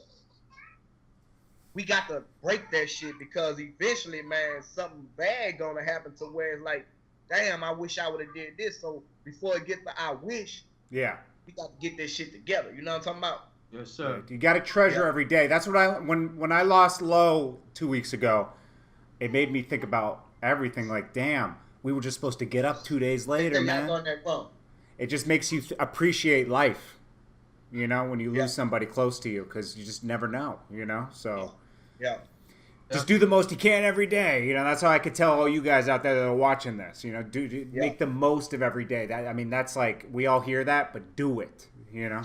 we got to break that shit because eventually, man, something bad gonna happen to where it's like, damn, I wish I would have did this. So before it get to I wish, we got to get this shit together. You know what I'm talking about? Yes, sir. You got to treasure every day. That's what when I lost Low 2 weeks ago, it made me think about everything. Like, damn, we were just supposed to get up 2 days later, man. It just makes you appreciate life, you know, when you lose somebody close to you, because you just never know, you know. So just do the most you can every day. You know, that's how I could tell all you guys out there that are watching this. You know, make the most of every day. That's like, we all hear that, but do it. You know.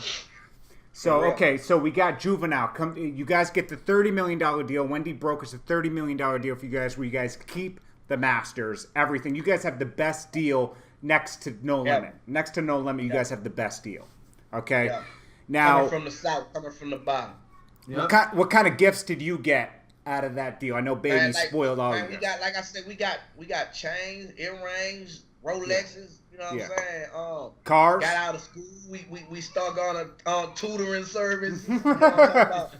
So, okay, so we got Juvenile. You guys get the $30 million deal. Wendy broke us a $30 million deal for you guys where you guys keep the masters, everything. You guys have the best deal next to No Limit. Next to No Limit, you guys have the best deal. Okay? Yeah. Now, coming from the south, coming from the bottom. What kind of gifts did you get out of that deal? I know Baby spoiled all of you. We got, like I said, we got chains, earrings, Rolexes. You know what I'm saying? Cars. Got out of school. We started going on tutoring service. You know what I'm talking about?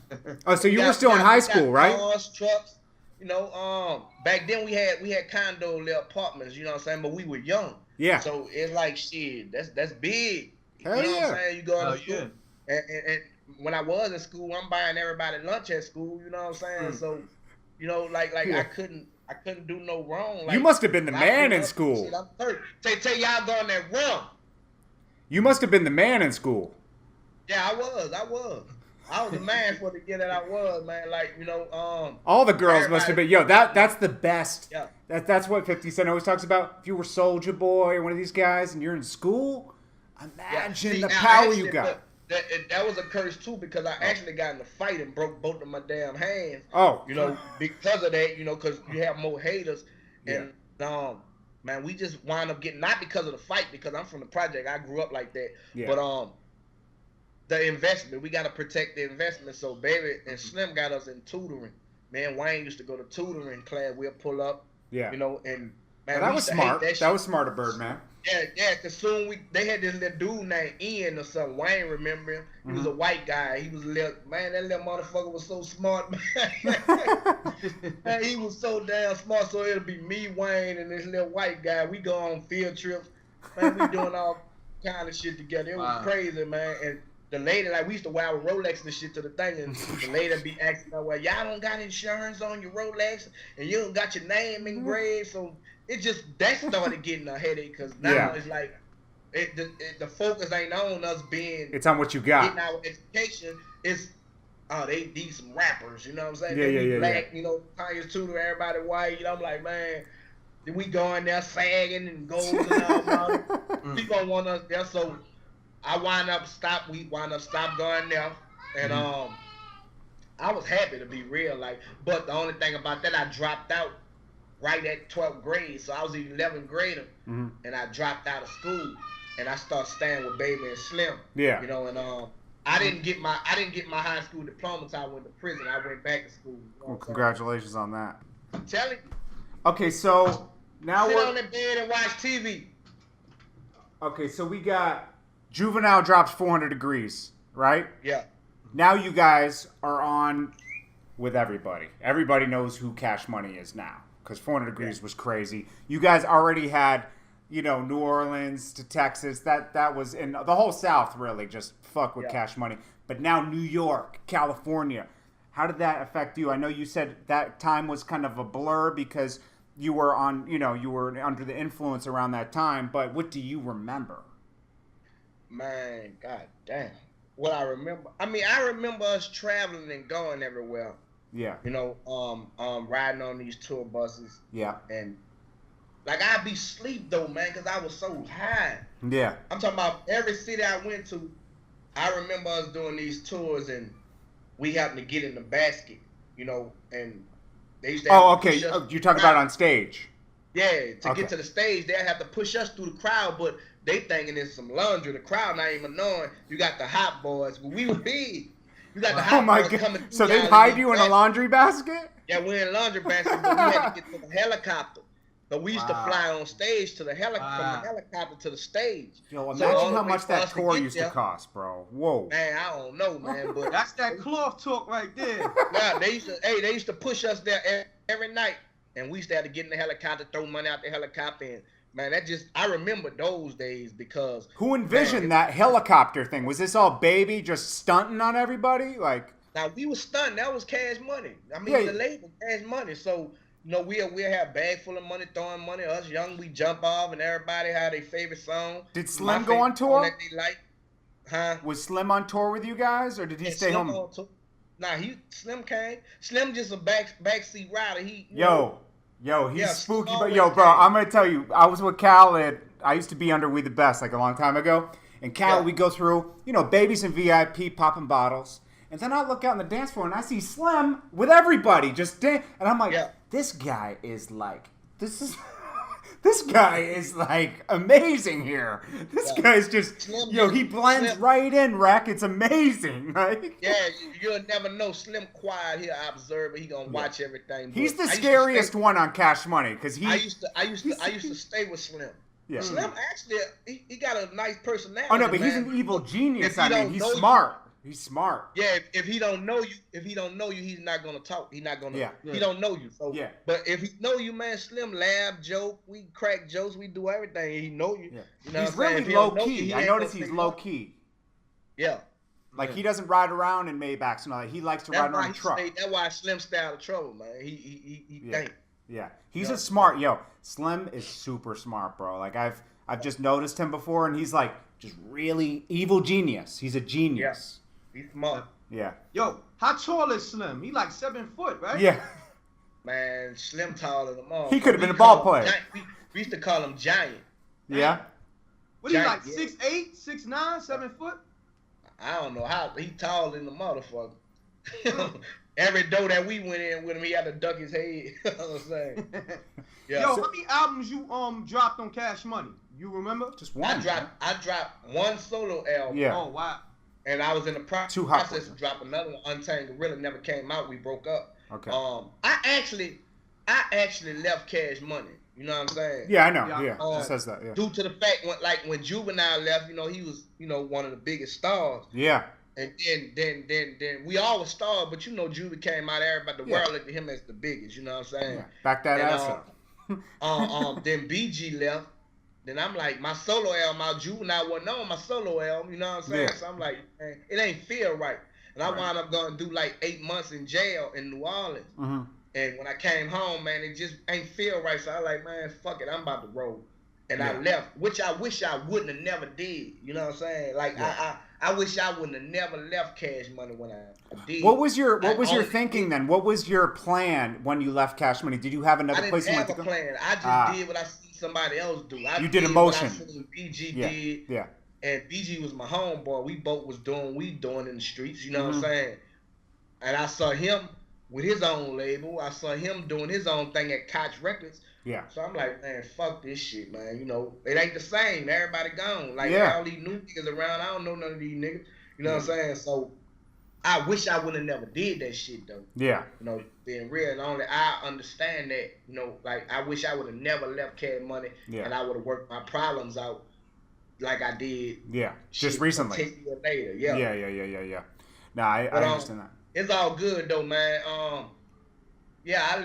Oh, so you were still in high school, right? Cars, trucks. You know, back then we had condo little apartments. You know what I'm saying? But we were young. Yeah. So it's like, shit, that's big. Hell you know yeah. what I'm saying? You go to school. And when I was in school, I'm buying everybody lunch at school. You know what I'm saying? So, you know, like I couldn't do no wrong. Like, you must have been the man in school. Shit, I'm 30. Tell y'all going that wrong. You must have been the man in school. Yeah, I was. I was the man for the year that I was, man. Like, you know, all the girls must have been. Yo, that's the best. Yeah. That's what 50 Cent always talks about. If you were Soulja Boy or one of these guys and you're in school, imagine the power you got. That was a curse too, because I actually got in a fight and broke both of my damn hands. Oh, you know, because of that, you know, because you have more haters, and man, we just wind up getting, not because of the fight, because I'm from the project, I grew up like that, but the investment. We gotta protect the investment. So Baby and Slim got us in tutoring. Man, Wayne used to go to tutoring class. We'll pull up. Yeah. You know, and man, that we was used to hate smart. That was smart of Birdman. Yeah, cause soon they had this little dude named Ian or something. Wayne remember him. He was a white guy. He was a little man. That little motherfucker was so smart, man. Man, he was so damn smart. So it'll be me, Wayne, and this little white guy. We go on field trips. Man, we doing all kind of shit together. It was crazy, man. And the lady, like, we used to wear our Rolex and shit to the thing, and the lady be asking, well, y'all don't got insurance on your Rolex, and you don't got your name engraved, so it just, that started getting a headache, because now it's like, the focus ain't on us being, it's on what you got. Getting our education. It's, they need some rappers, you know what I'm saying? Yeah. Black, you know, Tanya's tutor, everybody white, you know, I'm like, man, we going there sagging and gold and all, people want us there, so we wind up stop going there, and I was happy to be real, like, but the only thing about that, I dropped out right at 12th grade, so I was an 11th grader, and I dropped out of school, and I started staying with Baby and Slim, you know, and I didn't get my high school diploma until I went to prison. I went back to school. You know well, congratulations on that. I'm telling you. Okay, so now sit on the bed and watch TV. Okay, so we got Juvenile drops 400 Degrees, right? Yeah. Now you guys are on with everybody. Everybody knows who Cash Money is now, because 400 Degrees was crazy. You guys already had, you know, New Orleans to Texas. That was in the whole South, really, just fuck with Cash Money. But now New York, California. How did that affect you? I know you said that time was kind of a blur because you were on, you know, you were under the influence around that time. But what do you remember? Man, god damn. What I remember, I remember us traveling and going everywhere. Yeah. You know, riding on these tour buses. Yeah. And like I'd be asleep though, man, because I was so high. Yeah. I'm talking about every city I went to. I remember us doing these tours and we happened to get in the basket, you know, and they used to have to push us you're talking about on stage. Yeah, to get to the stage, they have to push us through the crowd, but they thinking it's some laundry. The crowd not even knowing you got the hot boys. We were big. You got the hot boys coming through. So they hide you in a laundry basket? Yeah, we're in a laundry basket, but we had to get to the helicopter. But we used to fly on stage to the from the helicopter to the stage. Yo, imagine how much that tour used to cost, bro. Whoa. Man, I don't know, man, but that's that cloth talk right there. Nah, they used to push us there every night, and we used to have to get in the helicopter, throw money out the helicopter, and man, I remember those days because who envisioned that helicopter thing? Was this all Baby just stunting on everybody? Like, now we was stunting. That was Cash Money. The label Cash Money. So you know we'll have a bag full of money, throwing money. Us young, we jump off, and everybody had their favorite song. Did Slim go on tour? That they like. Huh? Was Slim on tour with you guys, or did he stay home? Nah, Slim came. Slim just a backseat rider. Yo, he's spooky, but bro, I'm gonna tell you, I was with Cal I used to be under We the Best like a long time ago, and Cal, we go through, you know, Babies and VIP popping bottles, and then I look out on the dance floor and I see Slim with everybody just and I'm like, this guy is like, this guy is like amazing here. This guy's just, Slim, he blends right in, Rack. It's amazing. Like, yeah, you'll never know. Slim quiet, he'll observe it. He gonna watch everything. He's the scariest one on Cash Money because I used to stay with Slim. Yeah. Slim actually, he got a nice personality. Oh no, but he's an evil genius. He's smart. He's smart. Yeah, if he don't know you, he's not gonna talk. He's not gonna. He don't know you. So but if he know you, man, Slim laugh, joke, we crack jokes, we do everything. He know you. Yeah. You know he's really low key. I notice he's low key. Yeah. Like he doesn't ride around in Maybachs and all that. He likes to ride around a truck. That's why Slim stay out of trouble, man. He think. Yeah. He's a smart Slim is super smart, bro. Like I've just noticed him before, and he's like just really evil genius. He's a genius. Yeah. He's smart. Yeah. Yo, how tall is Slim? He like 7 foot, right? Yeah. Man, Slim taller than all. He could have been a ball player. We used to call him Giant. Yeah. What he like 6'8", 6'9", 7 foot? I don't know how he taller than the motherfucker. Every door that we went in with him, he had to duck his head. You know what I'm saying? Yeah. Yo, how many albums you dropped on Cash Money? You remember? Just one. I dropped one solo album. Yeah. Oh wow. and I was in the Two Hot process Boys. of dropping another one. Untamed Gorilla never came out. We broke up. Okay. I actually left Cash Money. You know what I'm saying? Yeah, I know. Yeah, it says that. Yeah. Due to the fact when Juvenile left, he was one of the biggest stars. Yeah. And then we all were stars, but Juvie came out, everybody, the world looked at him as the biggest. You know what I'm saying? Yeah. Back that ass up. Then BG left. Then I'm like, my solo album, my Juvenile wasn't on my solo album. You know what I'm saying? Yeah. So I'm like, man, it ain't feel right. And I wound up going to do like 8 months in jail in New Orleans. Mm-hmm. And when I came home, man, it just ain't feel right. So I like, man, fuck it, I'm about to roll. And I left, which I wish I wouldn't have never did. You know what I'm saying? Like I wish I wouldn't have never left Cash Money when I did. What was your thinking then? What was your plan when you left Cash Money? Did you have another place you went to go? I didn't have a plan. I just did what I see somebody else do. You did emotion. What I seen BG did. Yeah. And BG was my homeboy. We both was doing what we doing in the streets. You know what I'm saying? And I saw him with his own label. I saw him doing his own thing at Koch Records. Yeah. So I'm like, man, fuck this shit, man. It ain't the same. Everybody gone. Like, all these new niggas around. I don't know none of these niggas. You know what I'm saying? So I wish I would have never did that shit, though. Yeah. Being real. And only I understand that, like, I wish I would have never left Cash Money. Yeah. And I would have worked my problems out like I did. Yeah. Just recently. 10 years later. Yeah. Yeah. Nah, I understand that. It's all good, though, man. I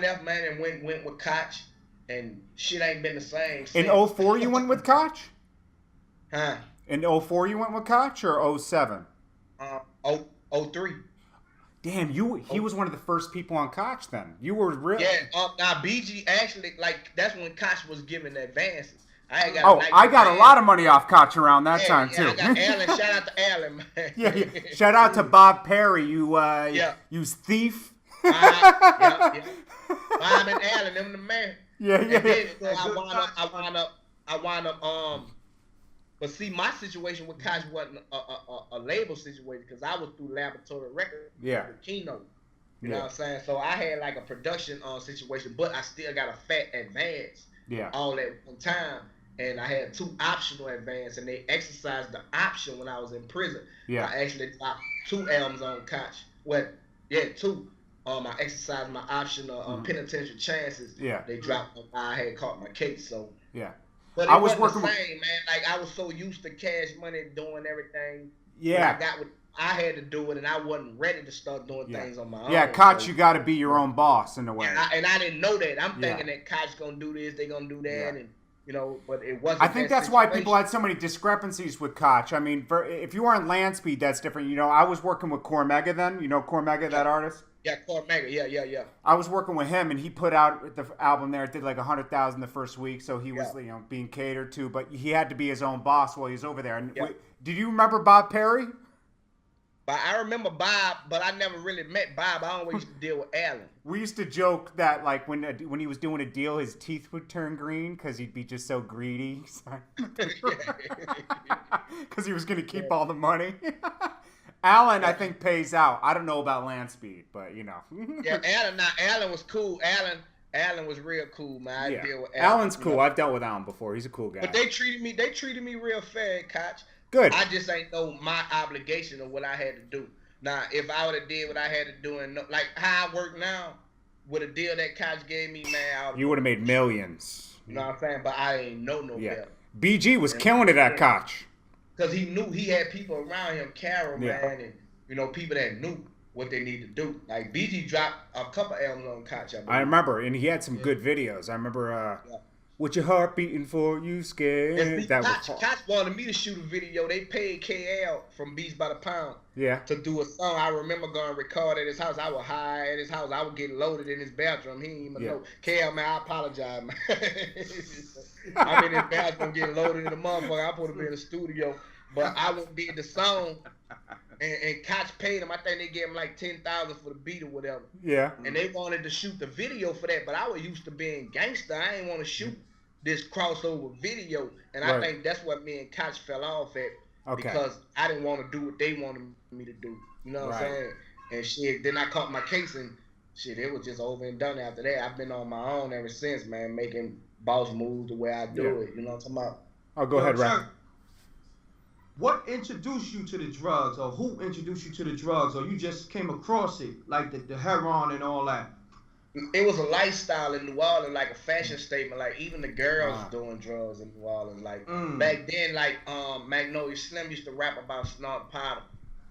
left, man, and went with Koch. And shit ain't been the same since. In 04 you went with Koch? Huh? In 04 you went with Koch or 07? 03. Damn, he was one of the first people on Koch then. You were real. Yeah, now BG actually, like, that's when Koch was giving advances. I got a lot of money off Koch around that time too. I got Alan. Shout out to Alan, man. Yeah. Shout out to Bob Perry, you thief. Bob and Alan, them the man. Yeah. Then, I wound up. But see, my situation with Koch wasn't a label situation because I was through Laboratory Records. Yeah. With Kino. You know what I'm saying? So I had like a production situation, but I still got a fat advance. Yeah. All at one time. And I had 2 optional advance, and they exercised the option when I was in prison. Yeah. I actually dropped 2 albums on Koch. 2. I exercised my option on Penitentiary Chances. Yeah. They dropped. I had caught my case, so. Yeah. But I was working the same, man. Like I was so used to Cash Money doing everything. Yeah. I had to do it, and I wasn't ready to start doing things on my own. Yeah, Koch, you got to be your own boss in a way. And I didn't know that. I'm thinking that Koch gonna do this, they gonna do that, and. But it wasn't. I think that's why people had so many discrepancies with Koch. I mean, if you were on Land Speed, that's different. I was working with Cormega then. You know Cormega, that artist? Yeah, Cormega. Yeah. I was working with him, and he put out the album there. It did like 100,000 the first week, so he was being catered to. But he had to be his own boss while he was over there. And did you remember Bob Perry? But I remember Bob, but I never really met Bob. I always used to deal with Alan. We used to joke that like when he was doing a deal, his teeth would turn green because he'd be just so greedy. Because he was going to keep all the money. Alan, I think, pays out. I don't know about Land Speed, but Yeah, Alan was cool. Alan was real cool, man. I deal with Alan. Alan's cool. I've dealt with Alan before. He's a cool guy. But they treated me real fair at Koch. Good. I just ain't know my obligation of what I had to do. Now, if I would have did what I had to do, and like how I work now, with a deal that Koch gave me, man, you would have made millions. You know what I'm saying? But I ain't know better. BG was killing it at Koch. Because he knew he had people around him, Carol, man, and people that knew what they need to do. Like BG dropped a couple albums on Koch. I remember, and he had some good videos. I remember. With your heart beating for you, scared. Koch wanted me to shoot a video. They paid KL from Beats by the Pound to do a song. I remember going record at his house. I was high at his house. I would get loaded in his bathroom. He didn't even know. KL, man, I apologize, man. I'm in his bathroom getting loaded in the motherfucker. I'm supposed to be in the studio. But I did the song, and Koch paid him. I think they gave him like $10,000 for the beat or whatever. Yeah. And they wanted to shoot the video for that, but I was used to being gangster. I didn't want to shoot this crossover video, and I think that's what me and Koch fell off at because I didn't want to do what they wanted me to do. You know what I'm saying? And shit, then I caught my case, and shit, it was just over and done after that. I've been on my own ever since, man, making boss moves the way I do it. You know what I'm talking about? Oh, go ahead, Rap. what introduced you to the drugs, or who introduced you to the drugs, or you just came across it, like the heroin and all that? It was a lifestyle in New Orleans, like a fashion statement. Like even the girls doing drugs in New Orleans. Like back then, like Magnolia Slim used to rap about snorting powder.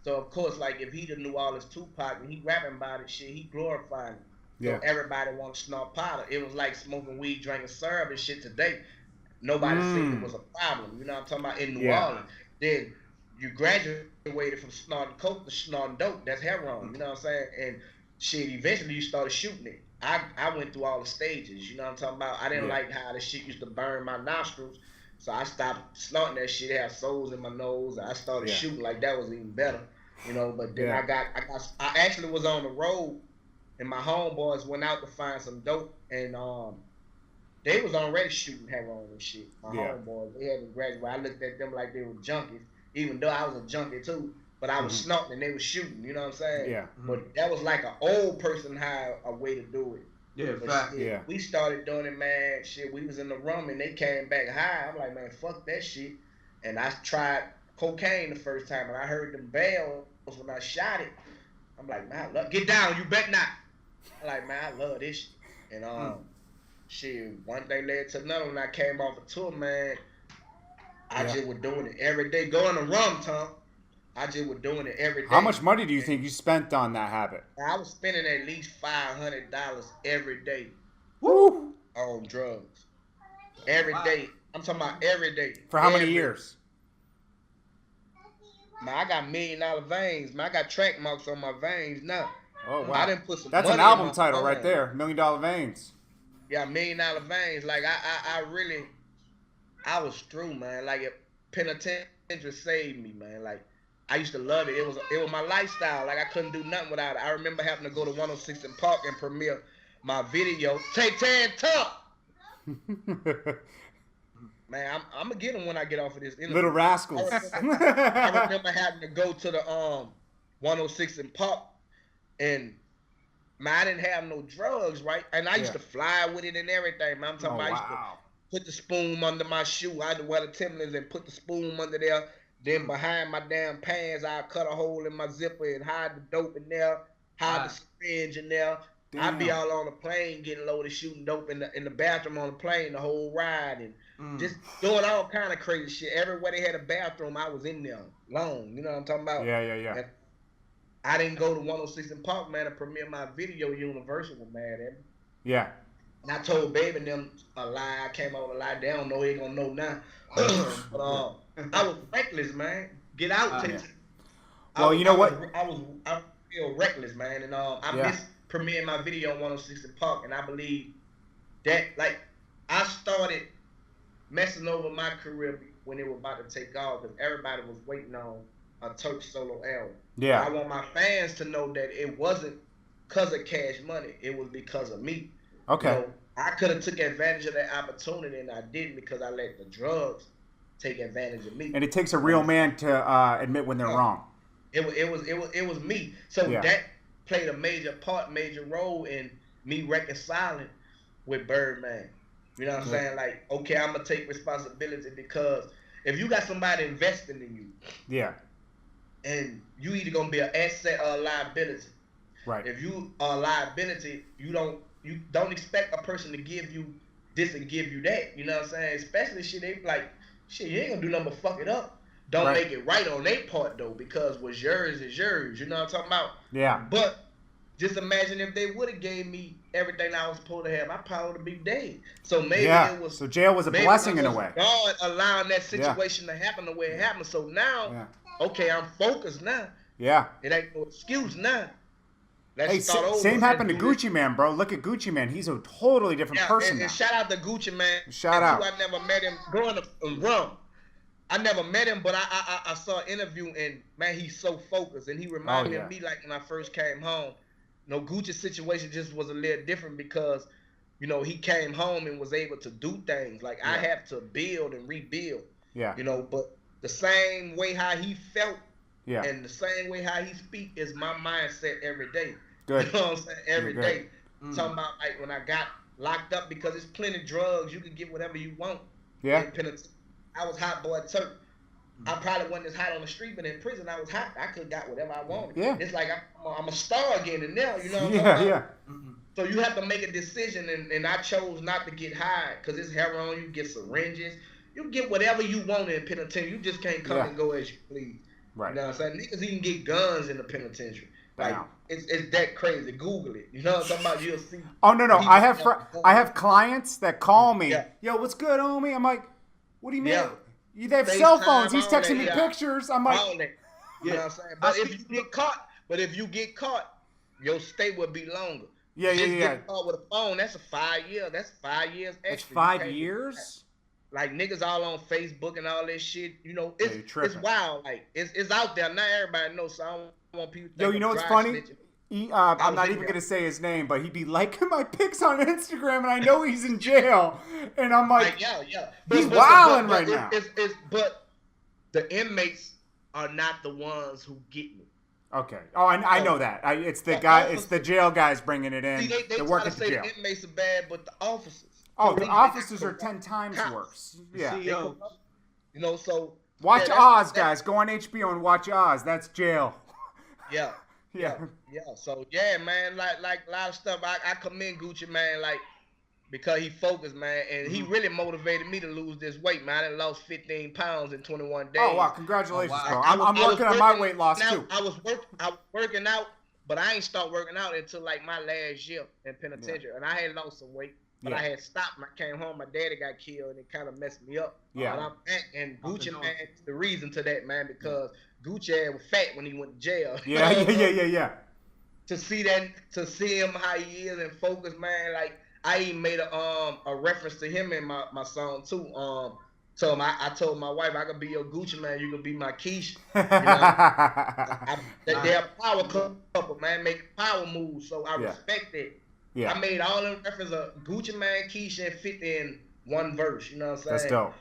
So of course, like if he the New Orleans Tupac and he rapping about it, shit, he glorifying it. Yeah. So everybody want to snort powder. It was like smoking weed, drinking syrup and shit today. Nobody seen it was a problem. You know what I'm talking about in New Orleans. Then you graduated from snorting coke to snorting dope. That's heroin. You know what I'm saying? And shit, eventually you started shooting it. I went through all the stages. You know what I'm talking about? I didn't like how the shit used to burn my nostrils. So I stopped snorting that shit. It had souls in my nose. I started shooting like that was even better. You know, but then I actually was on the road and my homeboys went out to find some dope and they was already shooting heroin and shit. My homeboys, they hadn't graduated. I looked at them like they were junkies, even though I was a junkie too. But I was snorting and they was shooting, you know what I'm saying? Yeah. But that was like an old person high, a way to do it. Yeah, but shit, we started doing it, man. Shit, we was in the room and they came back high. I'm like, man, fuck that shit. And I tried cocaine the first time and I heard them bells when I shot it. I'm like, man, get down, you bet not. I'm like, man, I love this shit. And shit, one thing led to another. When I came off a tour, man, I just was doing it every day. Going to rum, Tom. I just was doing it every day. How much money do you think you spent on that habit? I was spending at least $500 every day. Woo! On drugs. Every day. I'm talking about every day. For how many years? Man, I got $1 million veins. Man, I got track marks on my veins now. Oh, wow. I didn't put some That's money an album in my title phone. right there. $1 Million Veins. Yeah, $1 million veins. Like, I really, I was through, man. Like, penitentiary saved me, man. Like, I used to love it. It was my lifestyle. Like, I couldn't do nothing without it. I remember having to go to 106 in Park and premiere my video. Take 10 Tuck! Man, I'm gonna get them when I get off of this interview. Little Rascals. I remember having to go to the 106 in Park, and man, I didn't have no drugs, right? And I used to fly with it and everything, man. I'm talking about I used to put the spoon under my shoe. I had to wear the Timberlands and put the spoon under there. Then behind my damn pants, I cut a hole in my zipper and hide the dope in there, hide the syringe in there. I'd be all on the plane getting loaded, shooting dope in the bathroom on the plane the whole ride, and just doing all kind of crazy shit. Everywhere they had a bathroom, I was in there alone. You know what I'm talking about? Yeah. And I didn't go to 106 in Park, man, to premiere my video. Universal was mad at me. Yeah. And I told Baby and them a lie. I came out with a lie. They don't know. They ain't gonna know now. But I was reckless, man. Get out. Well, you know what? I was real reckless, man. And I missed premiering my video on 106 in Park. And I believe that, like, I started messing over my career when it was about to take off because everybody was waiting on a Turk solo album. Yeah. I want my fans to know that it wasn't because of Cash Money. It was because of me. Okay. You know, I could have took advantage of that opportunity and I didn't because I let the drugs take advantage of me. And it takes a real man to admit when they're wrong. It was me. So that played a major role in me reconciling with Birdman. You know what I'm saying? Like, okay, I'm gonna take responsibility because if you got somebody investing in you, and you either gonna be an asset or a liability. Right. If you are a liability, you don't expect a person to give you this and give you that. You know what I'm saying? Especially shit, they like, shit, you ain't gonna do nothing but fuck it up. Don't make it right on their part though, because what's yours is yours. You know what I'm talking about? Yeah. But just imagine if they would have gave me everything I was supposed to have, I probably would be dead. So maybe it was. So jail was a blessing in a way. God allowing that situation to happen the way it happened. So now, okay, I'm focused now. Yeah. It ain't no excuse now. Hey, same happened to Gucci Man, bro. Look at Gucci Man. He's a totally different person now. And shout out to Gucci Man. Shout out. I never met him growing up in rum. I never met him, but I saw an interview, and man, he's so focused, and he reminded me of me like when I first came home. You know, Gucci's situation just was a little different because, you know, he came home and was able to do things. Like I have to build and rebuild. Yeah. You know, but the same way how he felt. Yeah. And the same way how he speak is my mindset every day. Good. You know what I'm saying? Every day. Talking about like when I got locked up because there's plenty of drugs. You can get whatever you want. Yeah. I was hot boy Turk. I probably wasn't as hot on the street, but in prison I was hot. I could got whatever I wanted. Yeah. It's like I'm a star again in there. You know what I'm Yeah, talking yeah. about? So you have to make a decision, and I chose not to get high because it's heroin. You get syringes. You get whatever you want in penitentiary. You just can't come and go as you please. Right. You know what I'm saying? Niggas even get guns in the penitentiary. Like Damn. it's that crazy. Google it. You know what I'm talking about? You'll see. Oh no. I have clients that call me. Yeah. Yo, what's good, homie? I'm like, what do you mean? Yeah. They have FaceTime, cell phones. He's all texting that, me yeah. pictures. I'm like, All that. You know what I'm saying? But if you get caught, your stay will be longer. Yeah. Get caught with a phone, that's a 5 year. That's 5 years extra. It's 5 years? Like niggas all on Facebook and all that shit. You know, Yeah, it's wild. Like it's out there. Not everybody knows. So I don't want people to think Yo, you know I'm what's dry funny? snitching. I'm not even going to say his name, but he'd be liking my pics on Instagram, and I know he's in jail. And I'm like, yeah. He's wilding right now. But the inmates are not the ones who get me. Okay. Oh, I know that. It's the guy. It's the jail guys bringing it in. See, they that try work to at the say jail. the inmates are bad, but the officers. Oh, the Police, officers they are 10 times cops. worse. Yeah. CEO. You know, so Watch yeah, Oz, guys. Go on HBO and watch Oz. That's jail. Yeah. Yeah. So yeah, man, like a lot of stuff. I commend Gucci, man, like because he focused, man, and he really motivated me to lose this weight, man. I done lost 15 pounds in 21 days. Oh wow! Congratulations, Oh, wow. bro. I'm working on my weight loss too. I was working out, but I ain't start working out until like my last year in penitentiary, and I had lost some weight. But I had stopped when I came home. My daddy got killed, and it kind of messed me up. Yeah. But I'm back, and Gucci, man, is the reason to that, man, because Gucci was fat when he went to jail. Yeah. To see him how he is and focus, man. Like I even made a reference to him in my song too. So I told my wife I could be your Gucci man, you could be my Keisha. You know? They're a power couple, man, make power moves. So I respect it. Yeah. I made all them references of Gucci Man, Keisha, and 50 in one verse. You know what I'm saying? That's dope.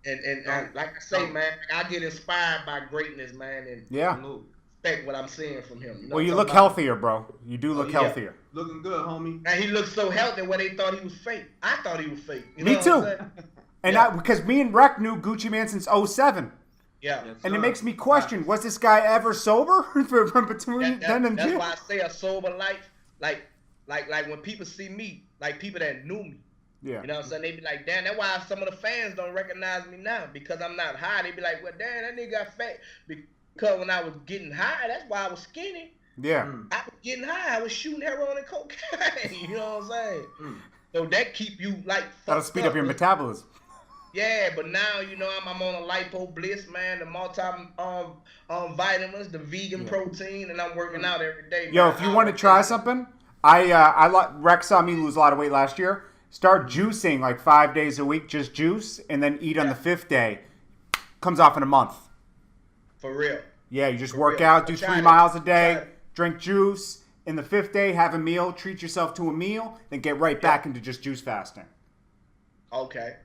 And like I say, man, I get inspired by greatness, man, and respect what I'm seeing from him. You know well, you look healthier, bro. You do look healthier. Looking good, homie. And he looked so healthy when they thought he was fake. I thought he was fake. You Me know too. What I'm saying? And because me and m.reck knew Gucci Man since 07. Yeah. Yes, and it makes me question, was this guy ever sober from between then and That's jail? why I say a sober life. Like when people see me, like people that knew me. Yeah. You know what I'm saying? They be like, damn, that's why some of the fans don't recognize me now because I'm not high. They be like, well, damn, that nigga got fat. Because when I was getting high, that's why I was skinny. Yeah. I was getting high. I was shooting heroin and cocaine. You know what I'm saying? So that keep you like that'll speed up your metabolism. Yeah, but now you know I'm on a lipo bliss, man. The multi vitamins, the vegan protein, and I'm working out every day. Yo, man. if you want to try something, Rex saw me lose a lot of weight last year. Start juicing like 5 days a week, just juice, and then eat on the 5th day. Comes off in a month. For real. Yeah, you just work out, do 3 miles a day, drink juice. In the 5th day, have a meal, treat yourself to a meal, then get right back into just juice fasting. Okay.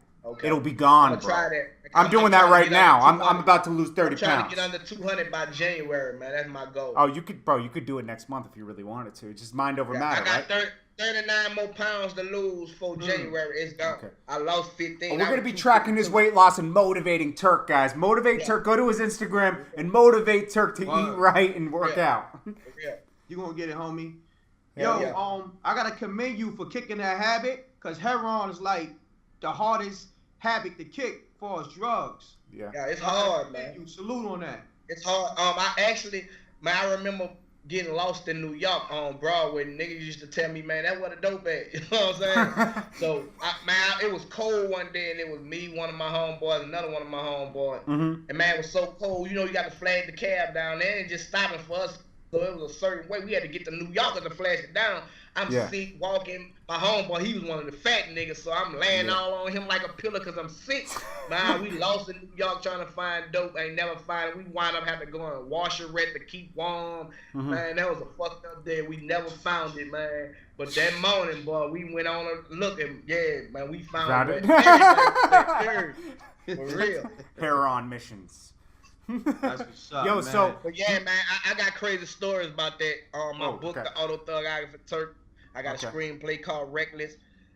It'll be gone, bro. Try that. I'm doing that right now. I'm about to lose 30 I'm trying pounds. to get under 200 by January, man. That's my goal. Oh, you could do it next month if you really wanted to. It's just mind over matter, I got right? 39 more pounds to lose for January. It's gone. Okay. I lost 15. We're going to be tracking his weight loss and motivating Turk, guys. Motivate Turk. Go to his Instagram and motivate Turk to eat right and work out. You going to get it, homie. Yo, I got to commend you for kicking that habit because heroin is like the hardest habit to kick for us drugs. Yeah, it's hard, man. You salute on that. It's hard. I remember getting lost in New York on Broadway. Niggas used to tell me, man, that what a dope at. You know what I'm saying? So, it was cold one day, and it was me, one of my homeboys, another one of my homeboys. And man, it was so cold. You know, you got to flag the cab down there and just stopping for us. So it was a certain way. We had to get to New York to flash it down. I'm sick, walking. My homeboy, he was one of the fat niggas, so I'm laying all on him like a pillow because I'm sick. Man, we lost in New York trying to find dope. Ain't never find it. We wind up having to go and wash it red to keep warm. Man, that was a fucked up day. We never found it, man. But that morning, boy, we went on a look and man, we found it. For real. Heroin missions. That's what's up, Yo, man. so but yeah, man, I got crazy stories about that. My book, The Auto Thug for Turk. I got a screenplay called Reckless.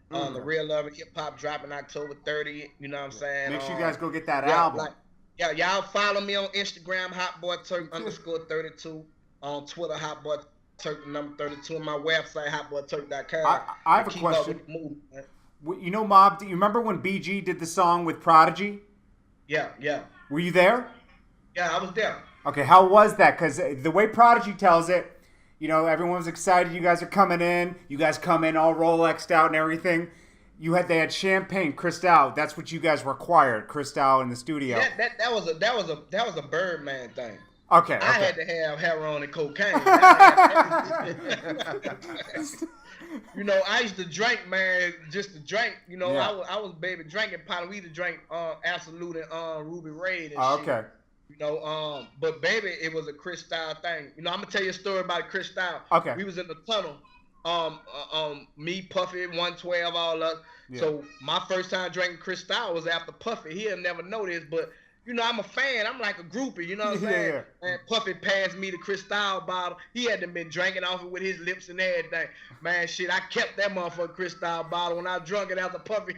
The Real Love of Hip Hop dropping October 30th. You know what I'm saying? Make sure you guys go get that album. Yeah, y'all follow me on Instagram, hotboyturk_32, on Twitter, hotboyturk number 32, and my website, hotboyturk.com, I have and a keep up question. with the movie, man. You know, Mob, do you remember when BG did the song with Prodigy? Yeah, yeah. Were you there? Yeah, I was there. Okay, how was that? Because the way Prodigy tells it, you know, everyone was excited. You guys are coming in. You guys come in all Rolexed out and everything. They had champagne, Cristal. That's what you guys required, Cristal in the studio. Yeah, that was a Birdman thing. Okay, I okay. had to have heroin and cocaine. You know, I used to drink, man, just to drink. You know, Yeah. I was baby drinking powder. We used to drink Absolute and Ruby Raid and shit. Okay. You know, but baby, it was a Cristal thing. You know, I'm gonna tell you a story about Cristal. Okay. We was in the tunnel. Me, Puffy, 112, all us. Yeah. So my first time drinking Cristal was after Puffy. He'll never know this, but you know, I'm a fan. I'm like a groupie. You know what I'm saying? Yeah. And Puffy passed me the Cristal bottle. He had to been drinking off it with his lips and everything. Man, shit, I kept that motherfucking Cristal bottle when I drunk it after Puffy.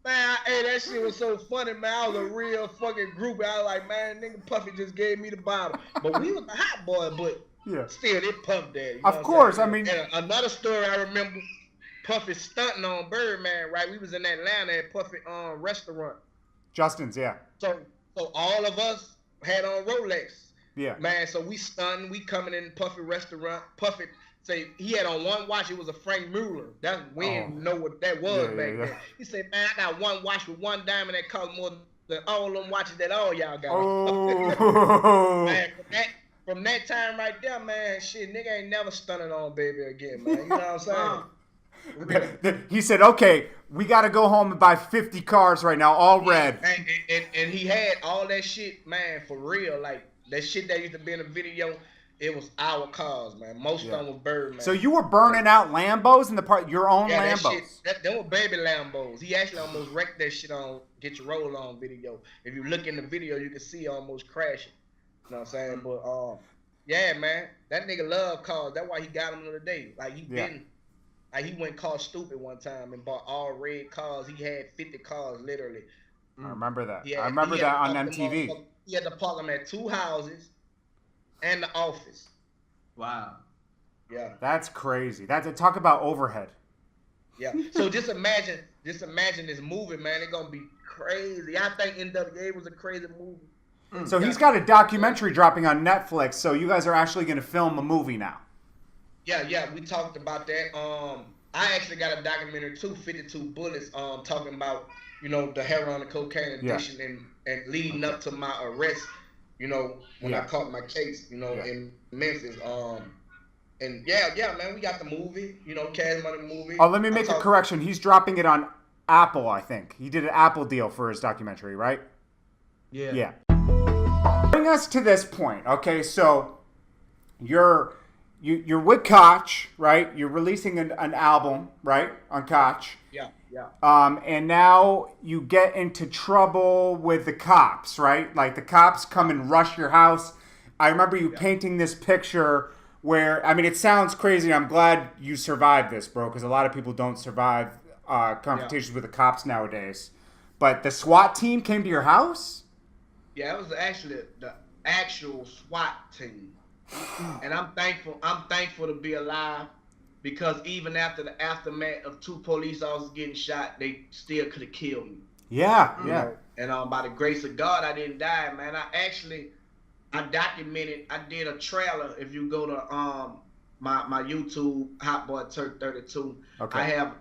Man, hey, that shit was so funny, man. I was a real fucking groupie. I was like, man, nigga, Puffy just gave me the bottle. But we was the hot boy, but Yeah. still, it Puff Daddy. You know Of what course, I'm I mean. And another story I remember, Puffy stunting on Birdman, right? We was in Atlanta at Puffy restaurant. Justin's, yeah. So all of us had on Rolex. Yeah. Man, so we stunting, we coming in Puffy restaurant. Puffy say he had on one watch, it was a Frank Mueller. We didn't know what that was back then. He said, man, I got one watch with one diamond that cost more than all them watches that all y'all got. Oh. Man, from that time right there, man, shit, nigga ain't never stunning on baby again, man. You know what I'm saying? He said, okay, we got to go home and buy 50 cars right now, all red. And he had all that shit, man, for real. Like, that shit that used to be in the video, it was our cars, man. Most of them was Birdman. So you were burning out Lambos in your own Lambos? Them were baby Lambos. He actually almost wrecked that shit on Get Your Roll On video. If you look in the video, you can see almost crashing. You know what I'm saying? But, yeah, man, that nigga love cars. That's why he got them the other day. Like, he went car stupid one time and bought all red cars. He had 50 cars, literally. I remember that. Yeah, I remember that on MTV. He had to park them at 2 houses and the office. Wow. Yeah. That's crazy. Talk about overhead. Yeah. So just imagine this movie, man. It's gonna be crazy. I think NWA was a crazy movie. So he's got a documentary dropping on Netflix. So you guys are actually going to film a movie now. Yeah, we talked about that. I actually got a documentary too, 52 Bullets, talking about, you know, the heroin and cocaine addiction and leading up to my arrest, you know, when I caught my case, you know, in Memphis. And yeah, man, we got the movie, you know, Cash Money movie. Oh, let me make a correction. He's dropping it on Apple, I think. He did an Apple deal for his documentary, right? Yeah. Yeah. Bring us to this point, okay? So you're with Koch, right? You're releasing an album, right, on Koch. Yeah. And now you get into trouble with the cops, right? Like the cops come and rush your house. I remember you painting this picture where, I mean, it sounds crazy. I'm glad you survived this, bro, because a lot of people don't survive confrontations with the cops nowadays. But the SWAT team came to your house? Yeah, it was actually the actual SWAT team. And I'm thankful to be alive, because even after the aftermath of 2 police officers getting shot, they still could have killed me. Yeah. You know? And by the grace of God, I didn't die, man. I documented. I did a trailer. If you go to my YouTube, Hot Boy Turk 32, I have a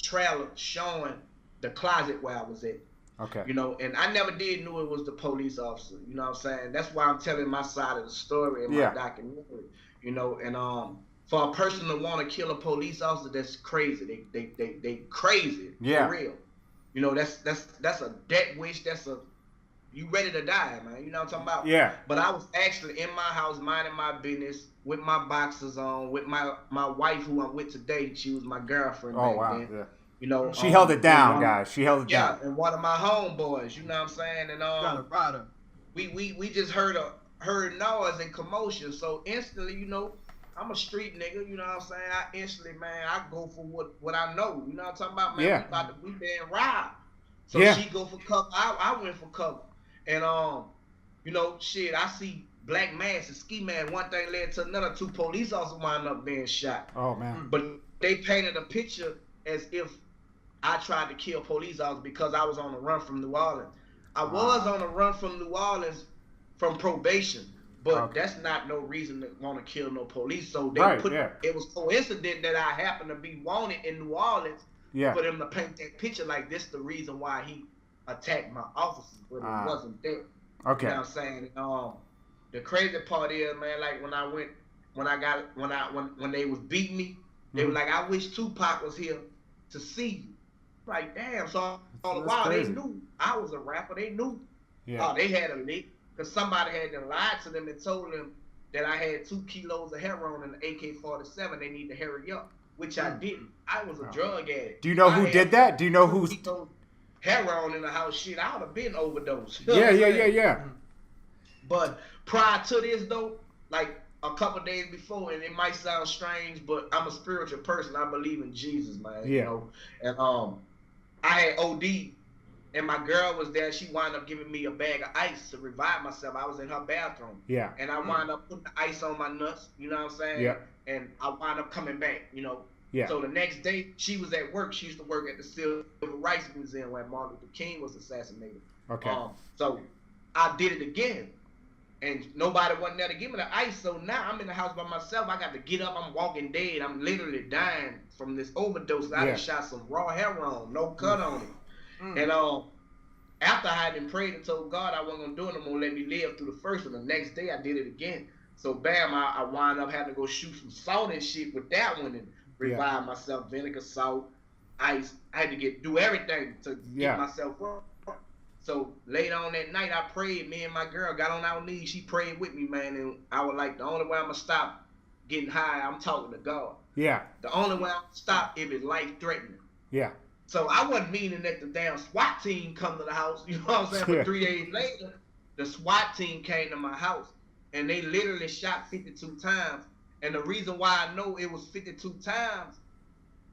trailer showing the closet where I was at. Okay. You know, and I never did know it was the police officer. You know what I'm saying? That's why I'm telling my side of the story in my documentary. You know, and for a person to want to kill a police officer, that's crazy. They crazy. Yeah. For real. You know, that's a death wish. You ready to die, man. You know what I'm talking about? Yeah. But I was actually in my house minding my business with my boxers on, with my wife who I'm with today. She was my girlfriend back then. Yeah. You know, she held it down, guys. She held it down. Yeah, and one of my homeboys, you know what I'm saying? And we just heard noise and commotion. So instantly, you know, I'm a street nigga, you know what I'm saying? I go for what I know. You know what I'm talking about, man? Yeah. We being robbed. So she go for cover. I went for cover. And you know, shit, I see black mask and ski mask. One thing led to another. 2 police officers wound up being shot. Oh man. But they painted a picture as if I tried to kill police officers because I was on the run from New Orleans. I was on the run from New Orleans from probation, but that's not no reason to want to kill no police. So they it was coincident that I happened to be wanted in New Orleans for them to paint that picture like this the reason why he attacked my officers, but it wasn't there. Okay. You know what I'm saying? The crazy part is, man, like when they was beating me, they were like, I wish Tupac was here to see you. Like, damn, so all the while they knew I was a rapper. They knew they had a lick because somebody had to lie to them and told them that I had 2 kilos of heroin in the AK-47. They need to hurry up, which I didn't. I was a drug addict. Do you know who did that? Do you know who's heroin in the house? Shit, I would have been overdosed. Yeah. But prior to this though, like a couple days before, and it might sound strange, but I'm a spiritual person. I believe in Jesus, man. You know, and I had OD, and my girl was there. She wound up giving me a bag of ice to revive myself. I was in her bathroom. Yeah. And I wound up putting the ice on my nuts. You know what I'm saying? Yeah. And I wound up coming back. You know. Yeah. So the next day, she was at work. She used to work at the Civil Rights Museum where Martin Luther King was assassinated. Okay. So I did it again. And nobody wasn't there to give me the ice, so now I'm in the house by myself. I got to get up. I'm walking dead. I'm literally dying from this overdose. I just shot some raw heroin, no cut on it. And after I had been prayed and told God I wasn't gonna do it no more, let me live through the first one. The next day I did it again. So bam, I wound up having to go shoot some salt and shit with that one and revive myself. Vinegar, salt, ice. I had to do everything to get myself up. So later on that night, I prayed. Me and my girl got on our knees. She prayed with me, man. And I was like, the only way I'm going to stop getting high, I'm talking to God. Yeah. The only way I'm going to stop if it's life-threatening. Yeah. So I wasn't meaning that the damn SWAT team come to the house. You know what I'm saying? But 3 days later, the SWAT team came to my house. And they literally shot 52 times. And the reason why I know it was 52 times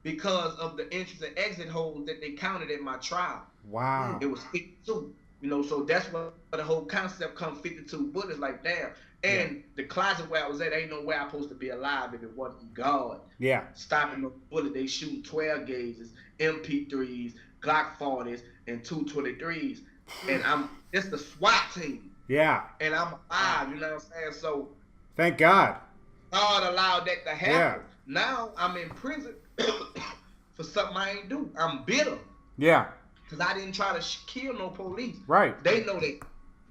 because of the entrance and exit holes that they counted at my trial. Wow. It was 52. You know, so that's where the whole concept comes 52 bullets, like damn. And the closet where I was at, ain't no way I'm supposed to be alive if it wasn't God. Yeah. Stopping the bullet. They shooting 12 gauges, MP3s, Glock 40s, and 223s. And it's the SWAT team. Yeah. And I'm alive, you know what I'm saying? So thank God. God allowed that to happen. Yeah. Now I'm in prison for something I ain't do. I'm bitter. Yeah. Because I didn't try to kill no police. Right. They know that.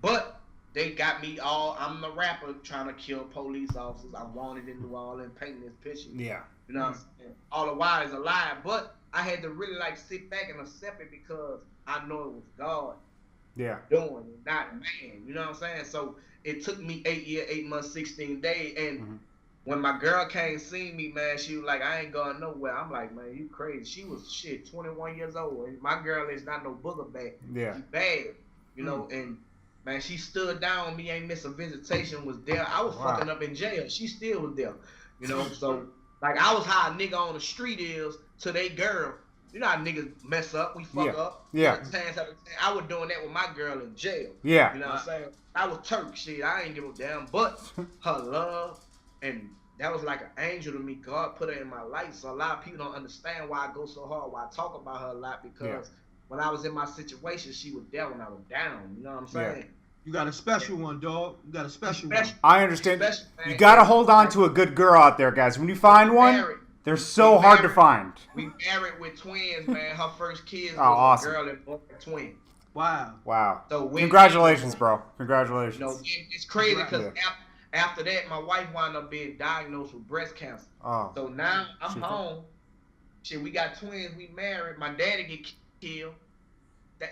But they got me all, I'm the rapper trying to kill police officers. I wanted in New Orleans, painting this picture. Yeah. You know what I'm saying? All the while is a lie. But I had to really like sit back and accept it because I know it was God. Yeah. Doing it, not man. You know what I'm saying? So it took me 8 years, 8 months, 16 days. And when my girl came see me, man, she was like, I ain't going nowhere. I'm like, man, you crazy. She was 21 years old. And my girl is not no booger bag. Yeah. She bad, you know, and man, she stood down on me, ain't miss a visitation, was there. I was fucking up in jail. She still was there. You know, so like I was how a nigga on the street is to they girl. You know how niggas mess up, we fuck up. Yeah. I was doing that with my girl in jail. Yeah. You know what I'm saying? I was Turk shit. I ain't give a damn. But her love and that was like an angel to me. God put her in my life. So a lot of people don't understand why I go so hard, why I talk about her a lot, because when I was in my situation, she was there when I was down. You know what I'm saying? You got a special one, dog. You got a special one. I understand. You got to hold on to a good girl out there, guys. When you find one, they're so hard to find. We married with twins, man. Her first kid was awesome. A girl and boy twin. Wow. Wow. So congratulations, bro. Congratulations. You know, it's crazy because after that, my wife wound up being diagnosed with breast cancer. Oh. So now I'm home. Shit, we got twins. We married. My daddy get killed.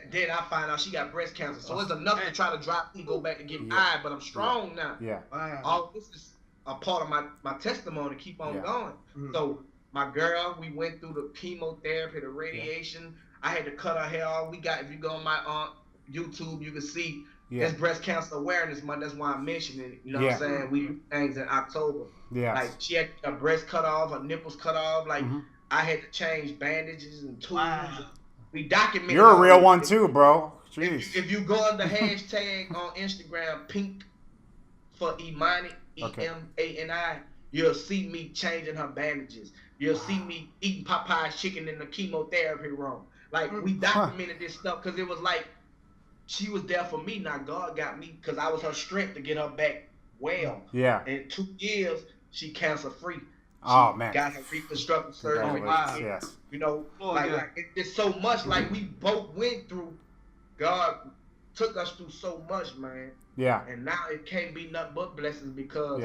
Then I find out she got breast cancer. So it's enough to try to drop me, go back and get high. But I'm strong now. Yeah. Wow. All this is a part of my testimony. Keep on going. So my girl, we went through the chemotherapy, the radiation. I had to cut her hair off. If you go on my YouTube, you can see. It's Breast Cancer Awareness Month. That's why I'm mentioning it. You know what I'm saying? We do things in October. Yeah. Like she had her breast cut off, her nipples cut off. Like I had to change bandages and tools. Wow. We documented. You're a real one too, bro. Jeez. If you go on the hashtag on Instagram, pink for Imani, E-M-A-N-I, you'll see me changing her bandages. You'll see me eating Popeye's chicken in the chemotherapy room. Like, we documented this stuff because it was like, she was there for me. Now God got me because I was her strength to get her back well. Yeah. In 2 years, she cancer free. Oh man. Got her reconstructive surgery. Yes. You know, it's so much like we both went through. God took us through so much, man. Yeah. And now it can't be nothing but blessings because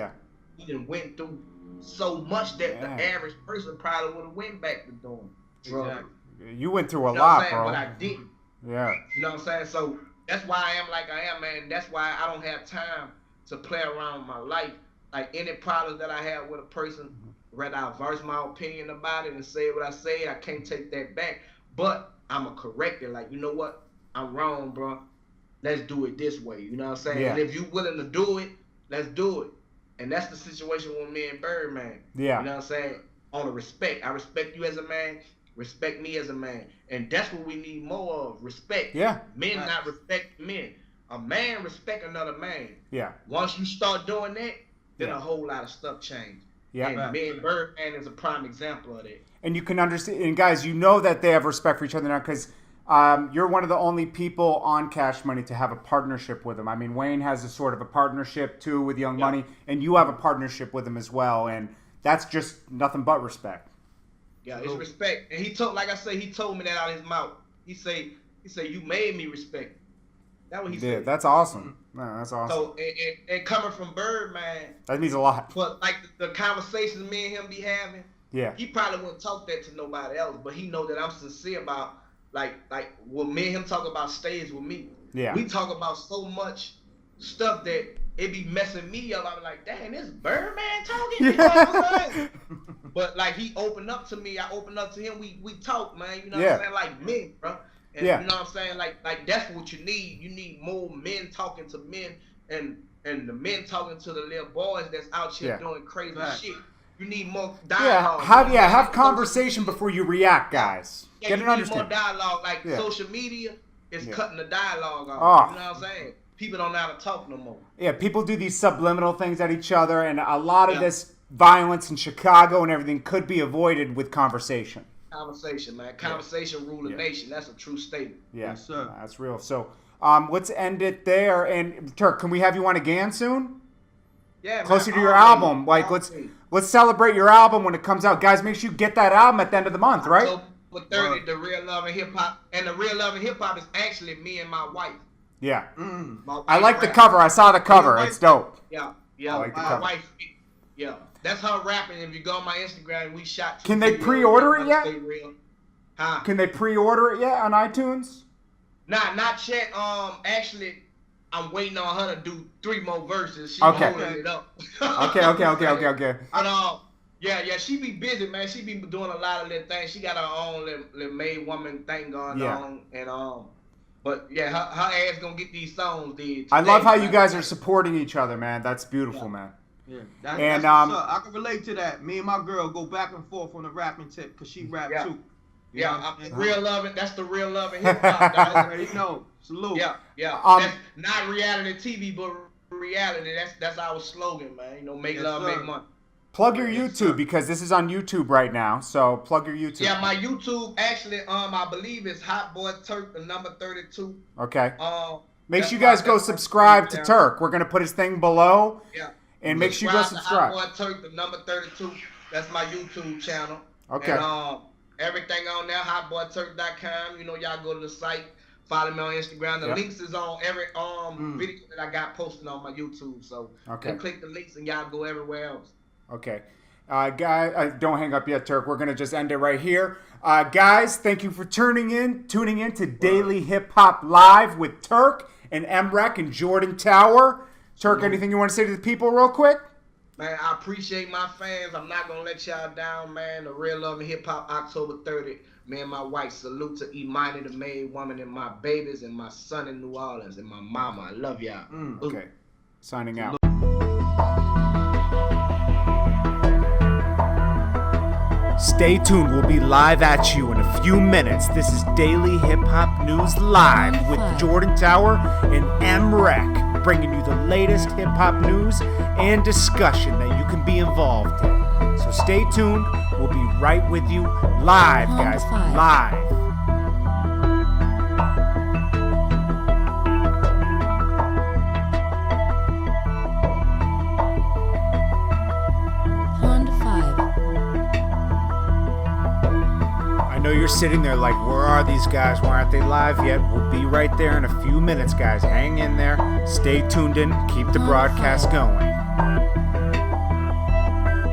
we done went through so much that the average person probably would have went back to doing drugs. Exactly. You went through a lot, bro. But I didn't. Yeah. You know what I'm saying? So that's why I am like I am, man. That's why I don't have time to play around with my life. Like any problems that I have with a person, whether I voice my opinion about it and say what I say, I can't take that back. But I'ma correct it. Like, you know what? I'm wrong, bro. Let's do it this way. You know what I'm saying? Yeah. And if you're willing to do it, let's do it. And that's the situation with me and Birdman. Yeah. You know what I'm saying? On the respect. I respect you as a man. Respect me as a man. And that's what we need more of. Respect. Yeah. Men not respect men. A man respect another man. Yeah. Once you start doing that, then a whole lot of stuff change. Yeah. And me and Birdman is a prime example of that. And you can understand, and guys, you know that they have respect for each other now because you're one of the only people on Cash Money to have a partnership with him. I mean, Wayne has a sort of a partnership too with Young Money, and you have a partnership with him as well, and that's just nothing but respect. Yeah, it's respect. And he told, like I say, he told me that out of his mouth. He say, you made me respect. That's what he said. That's awesome. No, that's awesome. So, and coming from Birdman, that means a lot. But like the conversations me and him be having, he probably wouldn't talk that to nobody else, but he know that I'm sincere about like when me and him talk about stays with me. Yeah. We talk about so much stuff that it be messing me up. I'm like, dang, this Birdman talking. You know what I'm saying? But like he opened up to me, I opened up to him. We talk, man. You know what I'm saying? Like men, bro. And you know what I'm saying? Like that's what you need. You need more men talking to men and the men talking to the little boys that's out here doing crazy shit. You need more dialogue. Have conversation before you react, guys. Yeah, you need more dialogue. Like social media is cutting the dialogue off. You know what I'm saying? People don't know how to talk no more. Yeah, people do these subliminal things at each other, and a lot of this violence in Chicago and everything could be avoided with conversation. Conversation, man. Conversation rule the nation. That's a true statement. Yeah, yes, sir. That's real. So let's end it there. And Turk, can we have you on again soon? Yeah, closer to your album. Like let's celebrate your album when it comes out. Guys, make sure you get that album at the end of the month, right? October 30th, The Real Love and Hip Hop. And The Real Love and Hip Hop is actually me and my wife. Yeah. My I like the cover. I saw the cover. It's dope. Yeah. I like the cover. Wife. Yeah. That's her rapping. If you go on my Instagram, we shot. Can they pre-order it yet? Huh? Can they pre-order it yet on iTunes? Nah, not yet. Actually, I'm waiting on her to do 3 more verses. She's holding it up. Okay. And yeah, she be busy, man. She be doing a lot of little things. She got her own little made woman thing going on, and but yeah, her ass gonna get these songs did. I love how you guys are supporting each other, man. That's beautiful, man. Yeah, and that's what's up. I can relate to that. Me and my girl go back and forth on the rapping tip because she rap too. Real loving. That's the real loving hip hop. Guys already know. Salute. Yeah. That's not reality TV, but reality. That's our slogan, man. You know, make love, make money. Plug your YouTube because this is on YouTube right now. So plug your YouTube. Yeah, my YouTube actually, I believe it's Hot Boy Turk, the number 32. Okay. Make sure you guys go subscribe to Turk. We're gonna put his thing below. Yeah. And make sure you go subscribe. Hot Boy Turk, the number 32. That's my YouTube channel. Okay. And everything on there, hotboyturk.com. You know, y'all go to the site. Follow me on Instagram. The links is on every video that I got posted on my YouTube. So you can click the links and y'all go everywhere else. Okay. Guys, don't hang up yet, Turk. We're going to just end it right here. Guys, thank you for tuning in to Daily Hip Hop Live with Turk and m.reck and Jordan Tower. Turk, anything you want to say to the people real quick? Man, I appreciate my fans. I'm not going to let y'all down, man. The Real Love and Hip Hop, October 30th. Me and my wife, salute to Imani, the maid woman, and my babies, and my son in New Orleans, and my mama. I love y'all. Okay. Signing out. Stay tuned, we'll be live at you in a few minutes. This is Daily Hip Hop News Live with Jordan Tower and m.reck, bringing you the latest hip hop news and discussion that you can be involved in. So stay tuned, we'll be right with you live, guys, live. I know you're sitting there like, where are these guys? Why aren't they live yet? We'll be right there in a few minutes, guys. Hang in there. Stay tuned in. Keep the broadcast going.